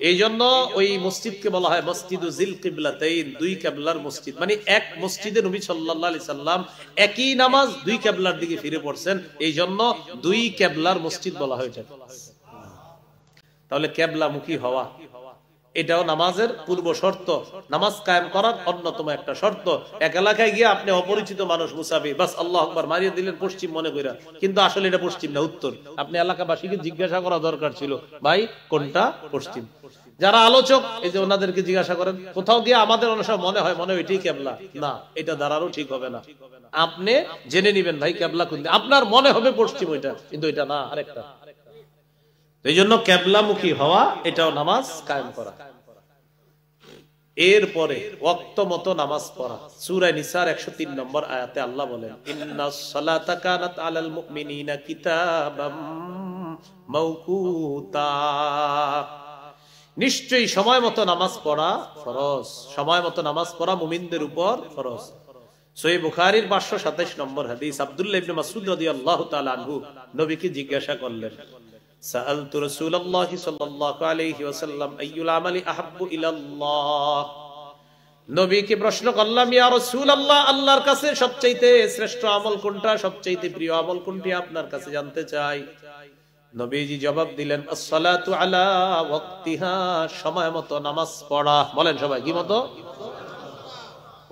এই জন্য ওই মসজিদকে বলা হয় মসজিদু জিল কিবলাতাইন, 2 কিবলার মসজিদ। মানে এক মসজিদে নবী সাল্লাল্লাহু আলাইহি সাল্লাম একই নামাজ 2 কিবলার দিকে ফিরে পড়ছেন, এই জন্য 2 কিবলার মসজিদ বলা হয় এটা। তাহলে কিবলামুখী হওয়া এটাও নামাজের পূর্ব শর্ত, নামাজ কায়েম করার অন্যতম একটা শর্ত। এক এলাকায় গিয়ে আপনি অপরিচিত মানুষ মুসাফির, বাস আল্লাহু আকবার মারিয়ে দিলেন পশ্চিম মনে কইরা, কিন্তু আসলে এটা পশ্চিম না, উত্তর। আপনি এলাকাবাসীকে জিজ্ঞাসা করা দরকার ছিল, ভাই কোনটা পশ্চিম। যারা আলোচক, এই যে ওনাদেরকে জিজ্ঞাসা করেন, কোথাও গিয়ে আমাদের অনেক সময় মনে হয় এটাই কিবলা, না, এটা দ্বারাও ঠিক হবে না। আপনি জেনে নিবেন ভাই কিবলা কোন, আপনার মনে হবে পশ্চিম ওইটা, কিন্তু এটা না, আরেকটা। এই জন্য কিবলামুখী হওয়া এটাও নামাজ কায়েম করা। এরপরে ওয়াক্ত মতো নামাজ পড়া। সূরা নিসার 103 নম্বর আয়াতে আল্লাহ বলেন, ইন্নাস সালাতা কানাত আলাল মুমিনিনা কিতাবাম মাওকুতা, নিশ্চয়ই সময় মতো নামাজ পড়া ফরজ। সময় মতো নামাজ পড়া মুমিনদের উপর ফরজ। সহিহ বুখারীর 527 নম্বর হাদিস, আব্দুল্লাহ ইবনে মাসউদ রাদিয়াল্লাহু তাআলা আনহু নবীকে জিজ্ঞাসা করলেন, সাআলতু রাসূলুল্লাহি সাল্লাল্লাহু আলাইহি ওয়াসাল্লাম আইয়ুল আমালি আহাব্বু ইলাল্লাহ, নবীকে প্রশ্ন করলাম, ইয়া রাসূলুল্লাহ, আল্লাহর কাছে সবচাইতে শ্রেষ্ঠ আমল কোনটা, সবচাইতে প্রিয় আমল কোনটি, আপনার কাছে জানতে চাই। নবীজি জবাব দিলেন, আসসালাতু আলা ওয়াক্তিহা, সময় মতো নামাজ পড়া। বলেন সবাই, কি মতো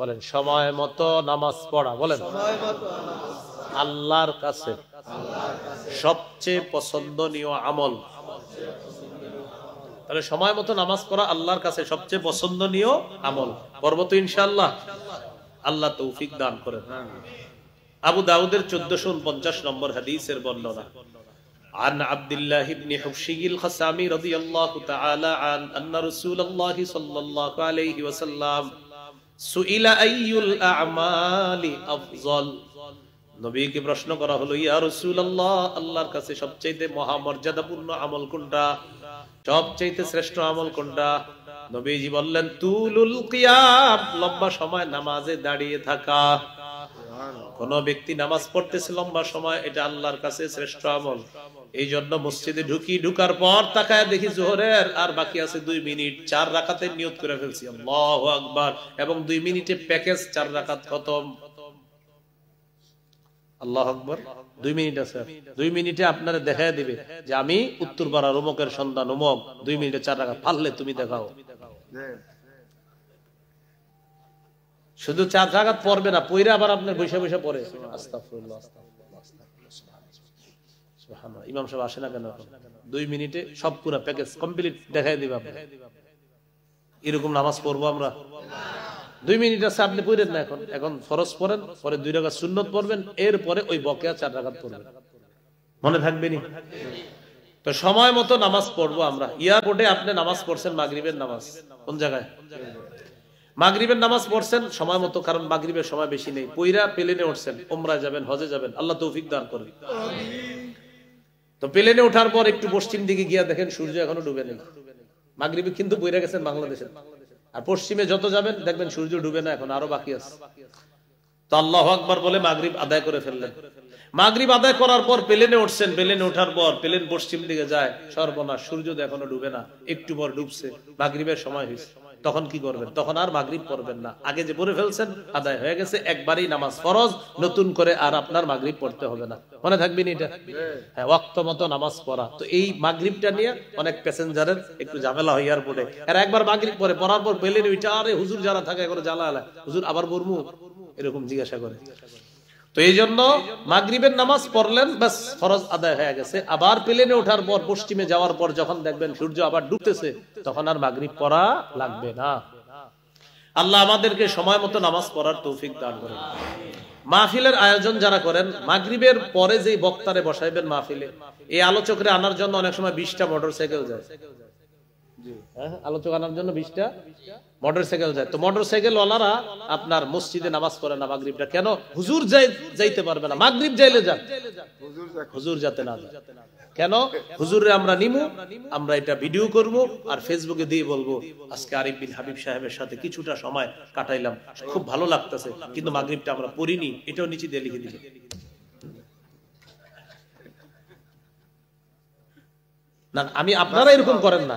বলেন? সময় মতো নামাজ পড়া। বলেন আল্লাহর কাছে সবচেয়ে পছন্দনীয় আমল। তাহলে সময় মতো নামাজ পড়া আল্লাহর কাছে সবচেয়ে পছন্দনীয় আমল। পড়ব তো ইনশাআল্লাহ, আল্লাহ তৌফিক দান করেন। আবু দাউদের 1449 নম্বর হাদিসের বর্ণনা, عن عبد الله بن حبشي الخسامي رضي الله تعالى عنه أن رسول الله صلى الله عليه وسلم سئل أي الأعمال أفضل, নবীকে প্রশ্ন করা হলো, ইয়া রাসূলুল্লাহ, আল্লাহর কাছে সবচেয়ে মহামর্যাদাপূর্ণ আমল কোনটা, সবচেয়ে শ্রেষ্ঠ আমল কোনটা? নবীজি বললেন, তুলুল কিয়াম, লম্বা সময় নামাজে দাঁড়িয়ে থাকা। কোন ব্যক্তি নামাজ পড়তেছে লম্বা সময়, এটা আল্লাহর কাছে শ্রেষ্ঠ আমল। এই জন্য মসজিদে ঢুকার পর তাকায় দেখি জোহরের আর বাকি আছে 2 মিনিট, 4 রাকাতের নিয়ত করে ফেলছি, আল্লাহু আকবার, এবং 2 মিনিটে প্যাকেজ 4 রাকাত খতম। আল্লাহু আকবার, 2 মিনিট আছে, 2 মিনিটে আপনারা দেখায় দিবে যে আমি উত্তরপাড়ার অমুকের সন্তান অমুক, 2 মিনিটে 4 রাকাত পারলে তুমি দেখাও। শুধু 4 রাকাত পড়বে না, পয়রা আবার আপনার বৈশা বৈশা পড়ে আস্তাগফিরুল্লাহ, সুবহানাল্লাহ। ইমাম সাহেব আসে না কেন? 2 মিনিটে সব পুরো প্যাকেজ কমপ্লিট দেখায় দিবে আপনি। এরকম নামাজ পড়বো আমরা? 2 মিনিট আছে, আপনি পড়েন না, এখন ফরজ পড়েন, পরে 2 রাকাত সুন্নত পড়বেন, এরপরে ওই বকেয়া 4 রাকাত পড়বেন। মনে থাকবে নি? তো সময় মতো নামাজ পড়বো আমরা। এয়ারপোর্টে আপনি নামাজ পড়ছেন, মাগরিবের নামাজ, কোন জায়গায় মাগরিবের নামাজ পড়ছেন সময় মতো, কারণ মাগরিবের সময় বেশি নেই, পয়রা প্লেনে উঠছেন, উমরায় যাবেন, হজে যাবেন, আল্লাহ তৌফিক দান করুন। তো প্লেনে ওঠার পর একটু পশ্চিম দিকে গিয়া দেখেন সূর্য এখনো ডুবে নেই। মাগরিবে কিন্তু পয়রা গেছেন বাংলাদেশে, আর পশ্চিমে যত যাবেন দেখবেন সূর্য ডুবে না, এখন আরো বাকি আছে। তো আল্লাহু আকবার বলে মাগরিব আদায় করে ফেললেন। মাগরিব আদায় করার পর প্লেনে উঠছেন, প্লেনে ওঠার পর প্লেন পশ্চিম দিকে যায়, সর্বনাশ, সূর্য এখনো ডুবে না, একটু পর ডুবছে, মাগরিবের সময় হয়েছে। তখন কি করবেন? তখন আর মাগরিব পড়বেন না, আগে যে পড়ে ফেলছেন আদায় হয়ে গেছে, একবারই নামাজ ফরজ, নতুন করে আর আপনার মাগরিব পড়তে হবে না। মনে থাকবেন এটা? হ্যাঁ, ওয়াক্ত মতো নামাজ পড়া। তো এই মাগরিবটা নিয়ে অনেক প্যাসেঞ্জারের একটু ঝামেলা হয় এয়ারপোর্টে। এরা একবার মাগরিব পড়ে, পড়ার পর প্লেনে উঠে, আরে হুজুর যারা থাকে এখন জ্বালা, হুজুর আবার পড়মু, এরকম জিজ্ঞাসা করে। তো এই জন্য মাগরিবের নামাজ পড়লেন, বাস ফরজ আদায় হয়ে গেছে। আবার প্লেনে ওঠার পর পশ্চিমে যাওয়ার পর যখন দেখবেন সূর্য আবার ডুবতেছে, তখন আর মাগরিব পড়া লাগবে না। আল্লাহ আমাদেরকে সময় মতো নামাজ পড়ার তৌফিক দান করেন। মাহফিলের আয়োজন যারা করেন, মাগরিবের পরে যে বক্তারে বসাইবেন মাহফিলে, এই আলোচকরে আনার জন্য অনেক সময় 20টা মোটরসাইকেল যায়। আলোচক আনার জন্য 20টা মোটরসাইকেল যায়। তো মোটরসাইকেল ওয়ালারা আপনার মসজিদে নামাজ পড়ে না মাগরিবটা। কেন? হুজুর যাইতে পারবে না, মাগরিব যাইলে যান, হুজুর যাতে না যায়। কেন? হুজুরে আমরা নিমু, আমরা এটা ভিডিও করব আর ফেসবুকে দিয়ে বলবো, আজকে আরিফ বিন হাবিব সাহেবের সাথে কিছুটা সময় কাটাইলাম, খুব ভালো লাগতেছে, কিন্তু মাগরিবটা আমরা পড়িনি, এটাও নিচে দিয়ে লিখে দিই। না, আমি আপনারা এরকম করেন না,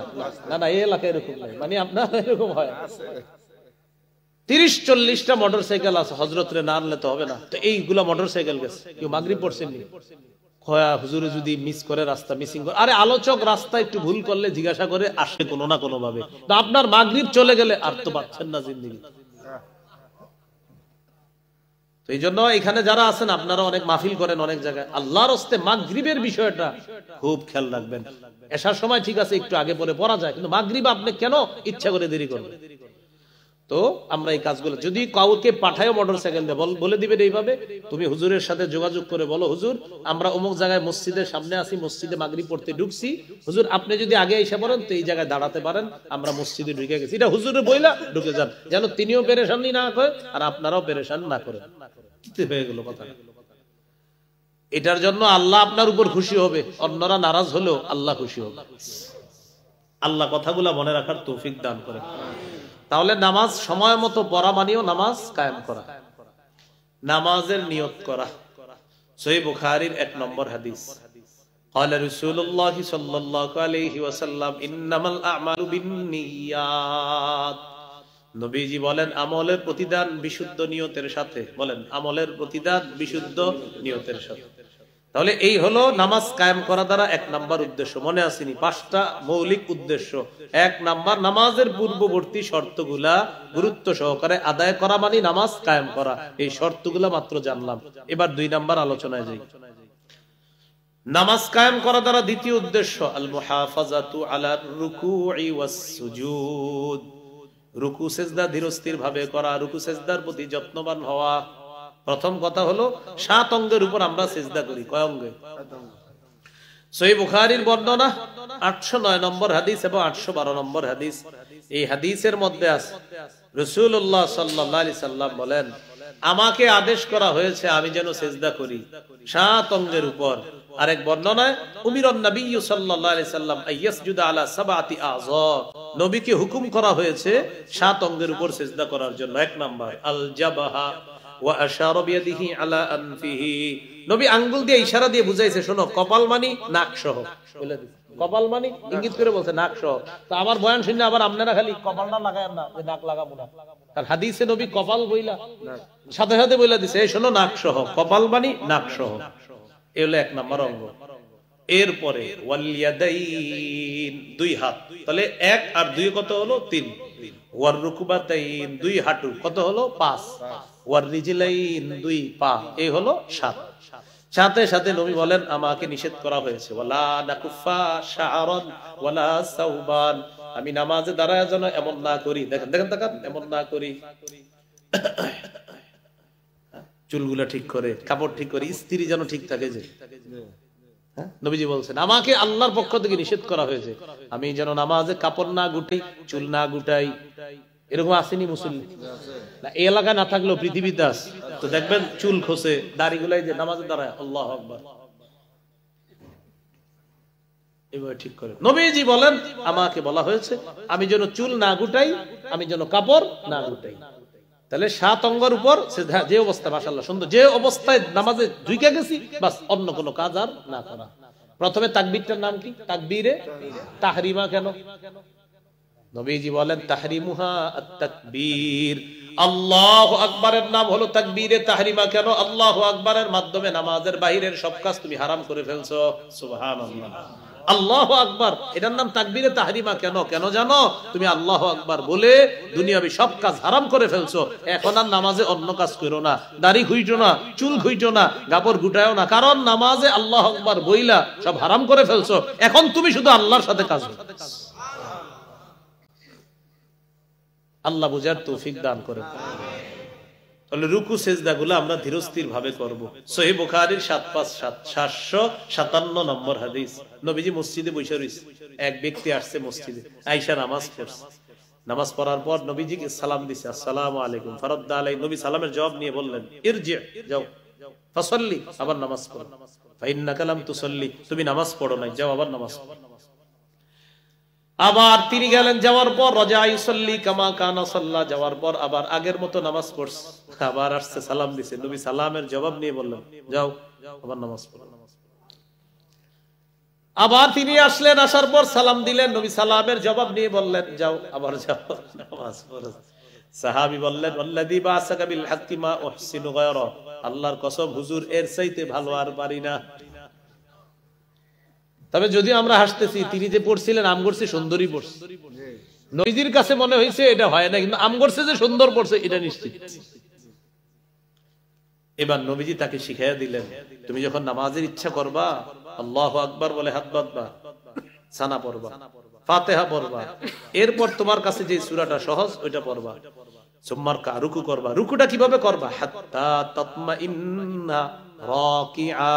না না, এই এলাকায় এরকম নাই, মানে আপনারা এরকম হয়। 30-40টা মোটরসাইকেল আছে, হযরতরে না আনলে তো হবে না। তো এইগুলা মোটরসাইকেল গেছে, কেউ মাগরিব পড়ছেননি, খয়া হুজুরে যদি মিস করে, রাস্তা মিসিং করে, আরে আলোচক রাস্তা একটু ভুল করলে জিজ্ঞাসা করে আসে কোনো না কোনো ভাবে। তো আপনার মাগরিব চলে গেলে আর তো পাচ্ছেন না জিন্দেগি। এই জন্য এখানে যারা আছেন আপনারা অনেক মাহফিল করেন অনেক জায়গায়, আল্লাহর হস্তে মাগরিবের বিষয়টা খুব খেয়াল রাখবেন। এশার সময় ঠিক আছে একটু আগে পরে পড়া যায়, কিন্তু মাগরিব আপনি কেন ইচ্ছা করে দেরি করবেন? তো আমরা এই কাজগুলো যদি কাউকে পাঠায় মোটরসাইকেল দিয়ে বলে দিবেন এইভাবে, তুমি হুজুরের সাথে যোগাযোগ করে বলো, হুজুর আমরা অমুক জায়গায় মসজিদের সামনে আছি, মসজিদে মাগরিব পড়তে ঢুকছি, হুজুর আপনি যদি আগে এসে পড়েন তো এই জায়গায় দাঁড়াতে পারেন, আমরা মসজিদে ঢুকে গেছি, এটা হুজুরে বইলা ঢুকে যান, যেন তিনিও পেরেশানি না করে আর আপনারাও পেরেশান না করেন। কি হয়ে গেল কথা? এটার জন্য আল্লাহ আপনার উপর খুশি হবে, অন্যরা নারাজ হলেও আল্লাহ খুশি হবে। আল্লাহ কথাগুলা মনে রাখার তৌফিক দান করে। তাহলে নামাজ সময় মতো পড়া মানেও নামাজ কায়েম করা, নামাজের নিয়ত করা। সহিহ বুখারীর 1 নম্বর হাদিস, قال رسول الله صلى الله عليه وسلم انما الاعمال بالنيات। নবীজি বলেন আমলের প্রতিদান বিশুদ্ধ নিয়তের সাথে। বলেন আমলের প্রতিদান বিশুদ্ধ নিয়তের সাথে। তাহলে এই হলো নামাজ কায়েম করা দ্বারা 1 নাম্বার উদ্দেশ্য। মনে আসেনি 5টা মৌলিক উদ্দেশ্য। 1 নাম্বার নামাজের পূর্ববর্তী শর্তগুলা গুরুত্ব সহকারে আদায় করা মানে নামাজ কায়েম করা। এই শর্তগুলা মাত্র জানলাম। এবার 2 নাম্বার আলোচনায় যাই। নামাজ কায়েম করা দ্বারা দ্বিতীয় উদ্দেশ্য আল মুহাফাজাতু আলা রুকুই ওয়াস সুজুদ। রুকু সেজদা ধীরস্থির ভাবে করা, রুকু সেজদার প্রতি যত্নবান হওয়া। প্রথম কথা হলো 7 অঙ্গের উপর আমরা সিজদা করি। কয় অঙ্গে? সহিহ বুখারীর বর্ণনা 809 নম্বর হাদিস এবং 812 নম্বর হাদিস। এই হাদিসের মধ্যে আছে রাসূলুল্লাহ সাল্লাল্লাহু আলাইহি সাল্লাম বলেন, আমাকে আদেশ করা হয়েছে আমি যেন সিজদা করি 7 অঙ্গের উপর। আরেক বর্ণনায় উমিরান নবী সাল্লাল্লাহু আলাইহি সাল্লাম আইয়াসজুদা আলা 7 আযা। নবীকে হুকুম করা হয়েছে 7 অঙ্গের উপর সিজদা করার জন্য। 1 নাম্বার আল জাবহা ওয়া আশারা বিয়াদিহি আলা আনফিহি। নবী আঙ্গুল দিয়ে ইশারা দিয়ে বুঝাইছে, শোনো কপাল মানি নাক সহ। বলে দিছে কপাল মানি, ইঙ্গিত করে বলছে নাক সহ। তো আমার বয়ান শুনে আবার আপনারা খালি কপালটা লাগায়েন না, যে নাক লাগাবো না। কারণ হাদিসে নবী কপাল বইলা সাথে সাথে বইলা দিছে, এই শোনো নাক সহ, কপাল মানি নাক সহ। এই হলো 1 নাম্বার অঙ্গ। এরপরে ওয়াল ইয়াদাইন, 2 হাত। তাহলে 1 আর 2 কত হলো? 3। ওয়ার রুকবাতাইন, 2 হাঁটু, কত হলো? 5। ওয়ার রিজলাইন, 2 পা, এই হলো 7। সাথে সাথে নবী বলেন আমাকে নিষেধ করা হয়েছে ওয়ালা নাকুফা শাআরান ওয়ালা সাওবান। আমি নামাজে দাঁড়ায় যেন এমন না করি, দেখেন দেখেন তাকান, এমন না করি চুলগুলা ঠিক করে, কাপড় ঠিক করে, স্ত্রী যেন ঠিক থাকে। যে নবীজি বলছেন আমাকে আল্লাহর পক্ষ থেকে নিষেধ করা হয়েছে আমি যেন নামাজে কাপড় না গুটাই, চুল না গুটাই। এরকম আসেনি মুসল্লি? না এই এলাকায় না থাকলেও পৃথিবীতে আছে। তো দেখবেন চুল খোসে, দাড়ি গুলাই যে নামাজে দাঁড়ায়, আল্লাহু আকবার, এভাবে ঠিক করে। নবীজি বলেন আমাকে বলা হয়েছে আমি যেন চুল না গুটাই, আমি যেন কাপড় না গুটাই। তাহলে 7 অঙ্গের উপর যে অবস্থা, মাশাআল্লাহ সুন্দর, যে অবস্থায় নামাজে ঢুকে গেছি বাস, অন্য কোনো কাজ আর না করা। প্রথমে তাকবীরটার নাম কি? তাকবীরে তাহরিমা। কেন? নবীজি বলেন তাহরিমুহা আত-তাকবীর। আল্লাহু আকবারের নাম হলো তাকবীরে তাহরিমা। কেন? আল্লাহু আকবারের মাধ্যমে নামাজের বাহিরের সব কাজ তুমি হারাম করে ফেলছো। সুবহানাল্লাহ, আল্লাহু আকবার, এটার নাম তাকবীরে তাহরিমা। কেন? কেন জানো? তুমি আল্লাহু আকবার বলে দুনিয়াবি সব কাজ হারাম করে ফেলছো। এখন আর নামাজে অন্য কাজ করো না, দাড়ি খুইটো না, চুল খুইটো না, কাপড় গুটায়ও না, কারণ নামাজে আল্লাহু আকবার বইলা সব হারাম করে ফেলছো। এখন তুমি শুধু আল্লাহর সাথে কাজ করো। আল্লাহ বুঝার তৌফিক দান করেন। তাহলে রুকু সেজদাগুলো আমরা ধীরস্থির ভাবে করব। সহিহ বুখারীর 757 নম্বর হাদিস। নবীজি মসজিদে বসে রইছে, এক ব্যক্তি আসছে মসজিদে, আয়েশা নামাজ পড়ছে। নামাজ পড়ার পর নবীজিকে সালাম দিছে, আসসালামু আলাইকুম। ফারাদ্দা আলাই, নবী সালামের জবাব নিয়ে বললেন ইরজি, যাও ফাসাল্লি, আবার নামাজ পড়ো। ফাইন্নাকা লাম তুসাল্লি, তুমি নামাজ পড়ো নাই, যাও আবার নামাজ পড়ো। আবার তিনি গেলেন, যাওয়ার পর রাজা ইউসাল্লি কামা কানা সাল্লা, যাওয়ার পর আবার আগের মতো নামাজ পড়ছে। আবার আসছে, সালাম দিছে, নবী সালামের জবাব নিয়ে বললেন যাও আবার নামাজ পড়ো। আবার তিনি আসলেন, আসার পর সালাম দিলেন, নবী সালামের জবাব নিয়ে বললেন যাও আবার যাও নামাজ পড়ো। সাহাবী বললেন ওয়াল্লাযী বা'সাকা বিল হাক্কি মা উহসিনু গায়রা, আল্লাহর কসম হুজুর এর চাইতে ভালো আর পারি না। তবে যদি আমরা হাসতেছি, তিনি যে পড়ছিলেন আম করছে সুন্দরী পড়ছে, নবীজির কাছে মনে হয়েছে এটা হয় না, কিন্তু আম করছে যে সুন্দর পড়ছে এটা নিশ্চিত। এবার নবীজি তাকে শিখাইয়া দিলেন, তুমি যখন নামাজের ইচ্ছা করবা আল্লাহু আকবার বলে হাত বাঁধবা, সানা পড়বা, ফাতিহা পড়বা, এরপর তোমার কাছে যে সূরাটা সহজ ওইটা পড়বা। সুম্মা রকা, রুকু করবা। রুকুটা কিভাবে করবা? হাত্তা তাতমাইন্না রাকিআ,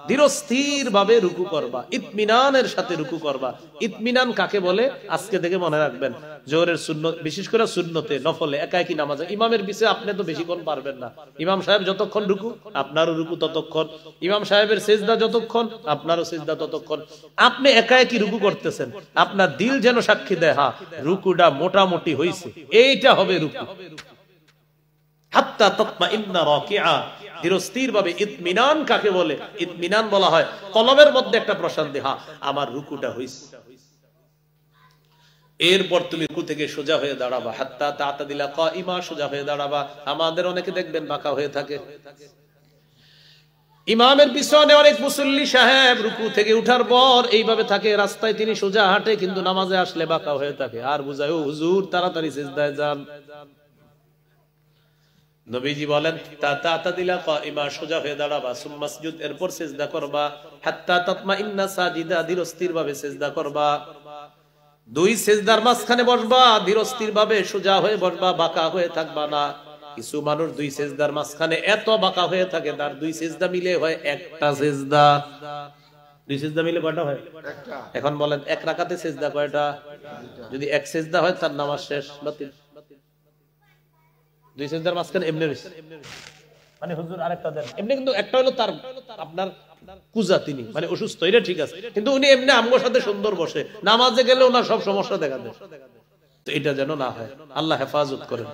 ধীরস্থির ভাবে রুকু করবা, ইতমিনানের সাথে রুকু করবা। ইতমিনান কাকে বলে আজকে থেকে মনে রাখবেন। জোহরের সুন্নত, বিশেষ করে সুন্নতে, নফলে, একাকি নামাজে ইমামের পিছে আপনি তো বেশিক্ষণ পারবেন না। ইমাম সাহেব যতক্ষণ রুকু, আপনারও রুকু ততক্ষণ। ইমাম সাহেবের সিজদা যতক্ষণ, আপনারও সিজদা ততক্ষণ। আপনি একাকি রুকু করতেছেন, আপনার দিল যেন সাক্ষী দেয়, হ্যাঁ রুকুটা মোটামুটি হইছে, এইটা হবে রুকু। হাত্তা তাতমাইন্না রাকিআ, ধীরস্থির ভাবে। ইতমিনান কাকে বলে? ইতমিনান বলা হয় কলবের মধ্যে একটা প্রশান্তি, হ্যাঁ আমার রুকুটা হইছে। এরপর তুমি রুকু থেকে সোজা হয়ে দাঁড়াবা। হাত্তা তা'তাদিলা কাইমা, সোজা হয়ে দাঁড়াবা। আমাদের অনেকে দেখবেন বাঁকা হয়ে থাকে। ইমামের পিছনে অনেক মুসল্লি সাহেব রুকু থেকে উঠার পর এইভাবে থাকে, রাস্তায় তিনি সোজা হাঁটে, কিন্তু নামাজে আসলে বাঁকা হয়ে থাকে। আর বুঝায়, ও হুজুর তাড়াতাড়ি সিজদায় যান। নবীজি বলেন তা'তাদিলা কাইমা, সোজা হয়ে দাঁড়াবা, সুম্মা সুজুদ, এরপর সিজদা করবা। হাত্তা তাতমাইন্না সাজিদা, ধীরস্থির ভাবে সিজদা করবা। দুই সিজদার মাঝখানে বসবা, ধীরস্থির ভাবে সোজা হয়ে বসবা, বাঁকা হয়ে থাকবা না। কিছু মানুষ দুই সিজদার মাঝখানে এত বাঁকা হয়ে থাকে, তার দুই সিজদা মিলে হয় একটা সিজদা। দুই সিজদা মিলে কয়টা হয়? একটা। এখন বলেন এক রাকাতে সিজদা কয়টা? যদি এক সিজদা হয় তার নামাজ শেষ, বাতিল। দুই সিজদার মাঝখানে এমনি হইছে, মানে হুজুর আরেকটা দেন, এমনি কিন্তু একটা হলো তার আপনার কুজা, তিনি মানে অসুস্থ, এটা ঠিক আছে, কিন্তু উনি এমনি আমগোর সাথে সুন্দর বসে, নামাজে গেলে ওনার সব সমস্যা দেখা দেয়। তো এটা যেন না হয়, আল্লাহ হেফাজত করেন।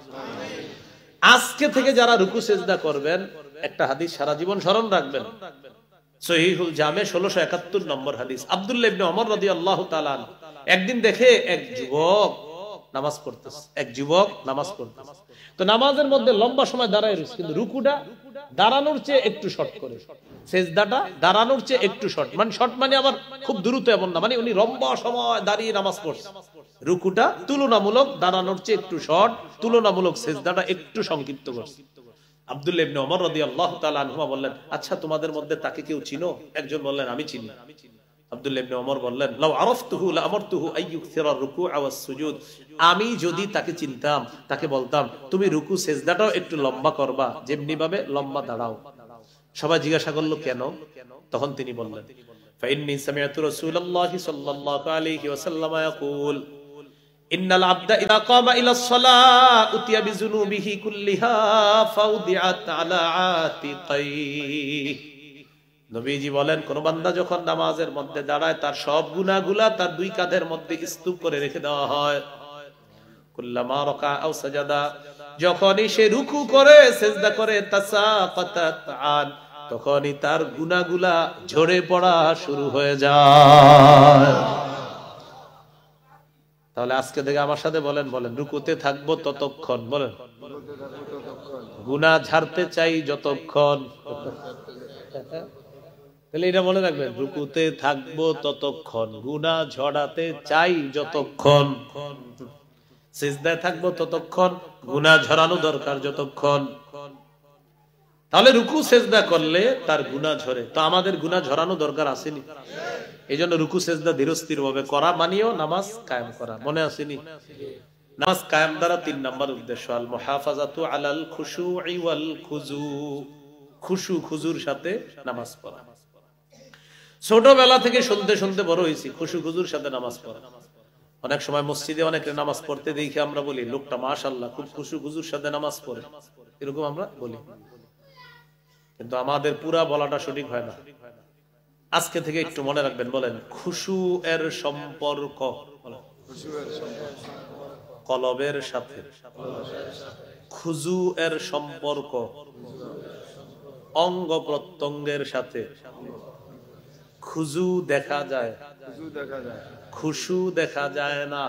আজকে থেকে যারা রুকু সিজদা করবেন, একটা হাদিস সারা জীবন স্মরণ রাখবেন। সহিহুল জামে 1671 নম্বর হাদিস। আব্দুল্লাহ ইবনে ওমর রাদিয়াল্লাহু তাআলা একদিন দেখে এক যুবক নামাজ পড়তেছে, এক যুবক নামাজ পড়তেছে। তো নামাজের মধ্যে লম্বা সময় দাঁড়ায় রয়েছে, কিন্তু রুকুটা দাঁড়ানোর চেয়ে একটু শর্ট করে, সিজদাটা দাঁড়ানোর চেয়ে একটু শর্ট, মানে শর্ট মানে আবার খুব দ্রুত এমন না, মানে উনি লম্বা সময় দাঁড়িয়ে নামাজ পড়ছে। রুকুটা তুলনামূলক দাঁড়ানোর চেয়ে একটু শর্ট, তুলনামূলক সিজদাটা একটু সংক্ষিপ্ত করছে। আব্দুল্লাহ ইবনে ওমর রাদিয়াল্লাহু তাআলা আনহুমা বললেন, আচ্ছা তোমাদের মধ্যে তাকে কেউ চিনো? একজন বললেন, আমি চিনি। আব্দুল্লাহ ইবনে ওমর বললেন, লাউ আরাফতুহু লা আমারতুহু আইয়ুকসিরা রুকুআ ওয়াস সুজুদ, আমি যদি তাকে চিনতাম, তাকে বলতাম তুমি রুকু সিজদাটাও একটু লম্বা করবা, যেমনি ভাবে লম্বা দাঁড়াও। সবাই জিজ্ঞাসা করলো কেন? তখন তিনি বললেন, ফাইন্নী সামি'তু রাসূলুল্লাহি সাল্লাল্লাহু আলাইহি ওয়াসাল্লাম ইয়াকুল ইন্নাল আবদা ইযা কামা ইলাস সালাহ উতিয়া বিযুনুবিহি কুল্লিহা ফাউদিআত আলা আতিকাইহি। নবীজি বলেন, কোন বান্দা যখন নামাজের মধ্যে দাঁড়ায়, তার সব গুনাহগুলা তার দুই কাঁধের মধ্যে স্তূপ করে রেখে দেওয়া হয়। কুল্লামা রাকা আও সাজাদা, যখনই সে রুকু করে সিজদা করে, তাসাকাতাত আন, তখনই তার গুনাহগুলা ঝরে পড়া শুরু হয়ে যায়। তাহলে আজকে থেকে আমার সাথে বলেন, বলেন রুকুতে থাকবো ততক্ষণ, বলেন গুনাহ ঝাড়তে চাই যতক্ষণ। তাহলে এটা মনে রাখবেন, রুকুতে থাকবো ততক্ষণ, গুনাহ ঝরাতে চাই যতক্ষণ। সিজদায় থাকবো ততক্ষণ, গুনাহ ঝরানো দরকার যতক্ষণ। তাহলে রুকু সিজদা করলে তার গুনাহ ঝরে। তো আমাদের গুনাহ ঝরানো দরকার আসেনি? এই জন্য রুকু সিজদা ধীরস্থির ভাবে করা মানিও নামাজ কায়েম করা, মনে আসেনি? নামাজ কায়েম দ্বারা 3 নম্বর উদ্দেশ্য, আল মুহাফাজাতু আলাল খুশুই ওয়াল খুজু, খুশু খুজুর সাথে নামাজ পড়া। ছোটবেলা থেকে শুনতে শুনতে বড় হয়েছি খুশু খুজুর সাথে নামাজ পড়া। অনেক সময় মসজিদে অনেকে নামাজ পড়তে দেখে আমরা বলি, লোকটা মাশাআল্লাহ খুব খুশু খুজুর সাথে নামাজ পড়ে, এরকম আমরা বলি, কিন্তু আমাদের পুরা বলাটা সঠিক হয় না। আজকে থেকে একটু মনে রাখবেন, বলেন খুশু এর সম্পর্ক কলবের সাথে, খুজু এর সম্পর্ক অঙ্গ প্রত্যঙ্গের সাথে। খুজু দেখা যায়, খুশু দেখা যায় না।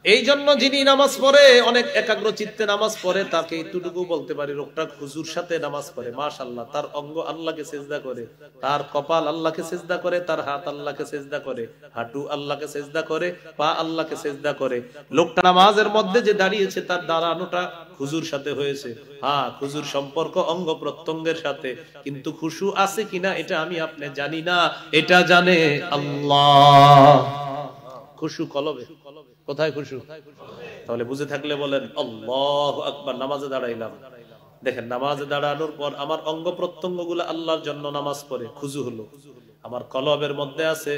এই জন্য যিনি নামাজ পড়ে, অনেক একাগ্র চিত্তে নামাজ পড়ে, তাকে এতটুকু বলতে পারি, লোকটা খুজুর সাথে নামাজ পড়ে, মাশাআল্লাহ। তার অঙ্গ আল্লাহকে সিজদা করে, তার কপাল আল্লাহকে সিজদা করে, তার হাত আল্লাহকে সিজদা করে, হাঁটু আল্লাহকে সিজদা করে, পা আল্লাহকে সিজদা করে। লোকটা নামাজের মধ্যে যে দাঁড়িয়েছে, তার দাঁড়ানোটা খুজুর সাথে হয়েছে। হ্যাঁ, খুজুর সম্পর্ক অঙ্গ প্রত্যঙ্গের সাথে, কিন্তু খুশু আছে কিনা এটা আমি আপনি জানি না, এটা জানে আল্লাহ। খুশু কলবে। কোথায় খুশু? তাহলে বুঝে থাকলে বলেন আল্লাহু আকবার। নামাজে দাঁড়াইলাম, দেখেন নামাজে দাঁড়ানোর পর আমার অঙ্গ প্রত্যঙ্গ গুলো আল্লাহর জন্য নামাজ পড়ে খুশু হলো। আমার কলবের মধ্যে আছে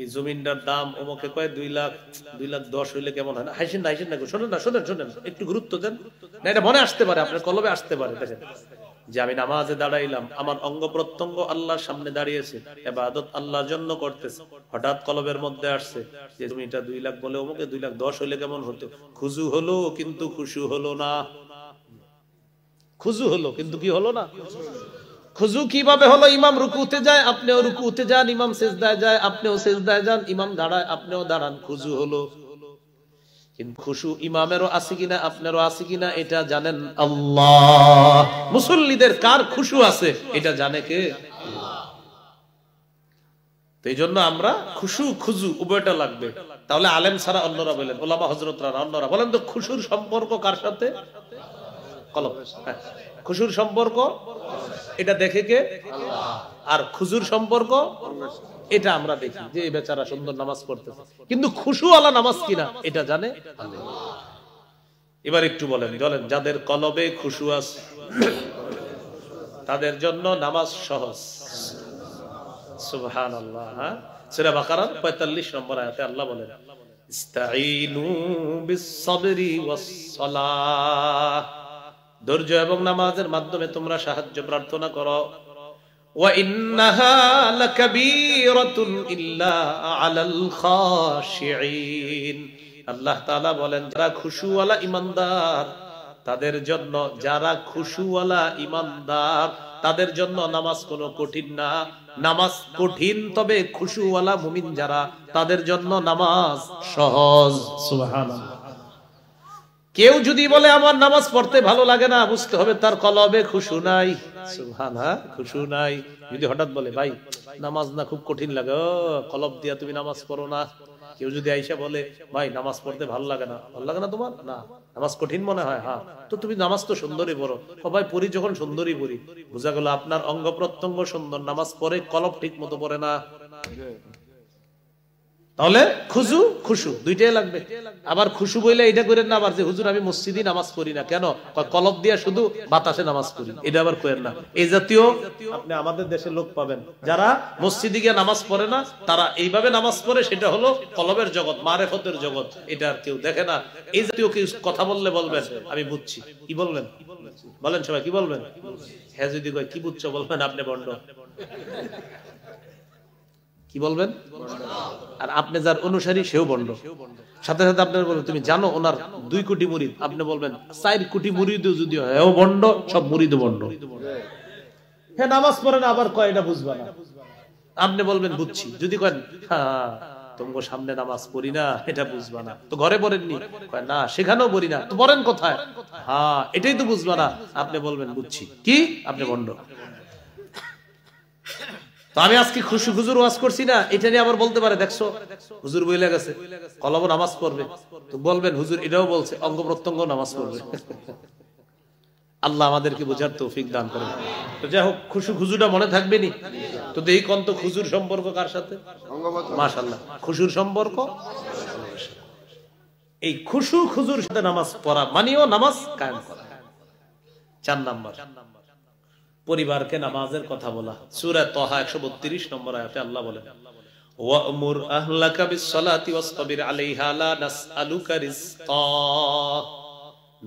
এই জমিনটার দাম ওমকে কয় 2,10,00,000 হইলে কেমন হয় না? হাসেন না, হাসেন না, শোনেন একটু গুরুত্ব দেন না, এটা মনে আসতে পারে, আপনার কলবে আসতে পারে। দেখেন যে আমি নামাজে দাঁড়াইলাম, আমার অঙ্গ প্রত্যঙ্গ আল্লাহর সামনে দাঁড়িয়েছে, ইবাদত আল্লাহর জন্য করতেছে, হঠাৎ কলবের মধ্যে আসছে যে জমিটা 2,00,000 বলে ওমকে 2,10,00,000 হইলে কেমন হতো? খুশু হলো কিন্তু খুশু হলো না। খুশু হলো কিন্তু কি হলো না। খুশু কিভাবে হলো? ইমাম রুকুতে যায়, আপনিও রুকুতে যান, ইমাম সিজদায় যায়, আপনিও সিজদায় যান, ইমাম দাঁড়ায়, আপনিও দাঁড়ান, খুশু হলো। কিন্তু খুশু ইমামেরও আছে কিনা আপনারও আছে কিনা এটা জানেন আল্লাহ। মুসল্লিদের কার খুশু আছে এটা জানে কে? আল্লাহ। তো এই জন্য আমরা খুশু খুজু উভয়টা লাগবে। তাহলে আলেম ছাড়া অন্যরা বলেন, ওলামা হযরতরা অন্যরা বলেন তো খুশুর সম্পর্ক কার সাথে? কলব। খুশুর সম্পর্ক এটা দেখে কে? আল্লাহ। আর খুজুর সম্পর্ক এটা আমরা দেখি যে এই বেচারা সুন্দর নামাজ পড়তেছে, কিন্তু খুশুওয়ালা নামাজ কিনা এটা জানে আল্লাহ। এবার একটু বলেন যাদের কলবে খুশু আছে তাদের জন্য নামাজ সহজ। সুবহানাল্লাহ। হ্যাঁ, সূরা বাকারার 45 নম্বর আয়াতে আল্লাহ বলেন ইস্তাঈনু বিস-সাবরি ওয়াস-সালাহ, ধৈর্য এবং নামাজের মাধ্যমে তোমরা সাহায্য প্রার্থনা করো। ওয়া ইন্নাহা লাকাবীরাতুন ইল্লা আলাল খাশিঈন, আল্লাহ তাআলা বলেন যারা খুশুওয়ালা ঈমানদার তাদের জন্য, যারা খুশুওয়ালা ঈমানদার তাদের জন্য নামাজ কোনো কঠিন না। নামাজ কঠিন, তবে খুশুওয়ালা মুমিন যারা তাদের জন্য নামাজ সহজ। সুবহানাল্লাহ। কেউ যদি বলে আমার নামাজ পড়তে ভালো লাগে না, বুঝতে হবে তার কলবে খুশু নাই। সুবহানাল্লাহ, খুশু নাই। যদি হঠাৎ বলে ভাই নামাজ না খুব কঠিন লাগে, ও কলব দিয়া তুমি নামাজ পড়ো না। কেউ যদি আইসা বলে ভাই নামাজ পড়তে ভালো লাগে না তোমার, না নামাজ কঠিন মনে হয়, হ্যাঁ তো তুমি নামাজ তো সুন্দরই পড়ো। ও ভাই পড়ি যখন সুন্দরই পড়ি, বোঝা গেল আপনার অঙ্গ প্রত্যঙ্গ সুন্দর, নামাজ পড়ে কলব ঠিক মতো পড়ে না। তাহলে খুশু খুশু দুইটাই লাগবে। আবার খুশু বইলে এটা করেন না আবার যে হুজুর আমি মসজিদে নামাজ পড়ি না, কেন? কলব দিয়া শুধু বাতাসে নামাজ পড়ি, এটা আবার করেন না। এই জাতীয় আপনি আমাদের দেশের লোক পাবেন যারা মসজিদে গিয়ে নামাজ পড়ে না, তারা এইভাবে নামাজ পড়ে, সেটা হলো কলবের জগৎ, মারেফতের জগৎ, এটা আর কেউ দেখে না। এই জাতীয় কেউ কথা বললে বলবেন আমি বুঝছি। কি বলবেন? বলেন সবাই কি বলবেন? হ্যাঁ যদি কয় কি বুঝছো বলবেন আপনি বন্ড। কি বলবেন? আর আপনি যার অনুসারী সেও বন্ড। সাথে সাথে আপনার বলবেন তুমি জানো ওনার 2 কোটি মুরিদ, আপনি বলবেন 4 কোটি মুরিদ যদি হয় ও বন্ড, সব মুরিদ বন্ড। হ্যাঁ নামাজ পড়ে না আবার কয় এটা বুঝবা না, আপনি বলবেন বুঝছি। যদি কয়েন হ্যাঁ তোমার সামনে নামাজ পড়ি না এটা বুঝবা না, তো ঘরে পড়েননি, কয় না সেখানেও পড়ি না, তো পড়েন কোথায়? হ্যাঁ এটাই তো বুঝবা না, আপনি বলবেন বুঝছি। কি? আপনি বন্ড। তো আমি আজকে খুশু হুজুর ওয়াজ করছি না, এটা নিয়ে আবার বলতে পারে দেখছো হুজুর বইলে গেছে কলব নামাজ পড়বে, তো বলবেন হুজুর এটাও বলছে অঙ্গ প্রত্যঙ্গ নামাজ পড়বে। আল্লাহ আমাদেরকে বোঝার তৌফিক দান করেন। তো যাই হোক খুশু খুজুটা মনে থাকবে নি তো দেখি কোন তো খুজুর সম্পর্ক কার সাথে? মাশাআল্লাহ, খুশুর সম্পর্ক। এই খুশু খুজুর সাথে নামাজ পড়া মানেও নামাজ কায়েম করা। 4 নাম্বার পরিবারকে নামাজের কথা বলা। সূরা তাহা 132 নম্বর আয়াতে আল্লাহ বলেন ওয়া'মুর আহলাকা বিস-সালাতি ওয়াসতাবির আলাইহা লা নাসআলুকা রিজকা।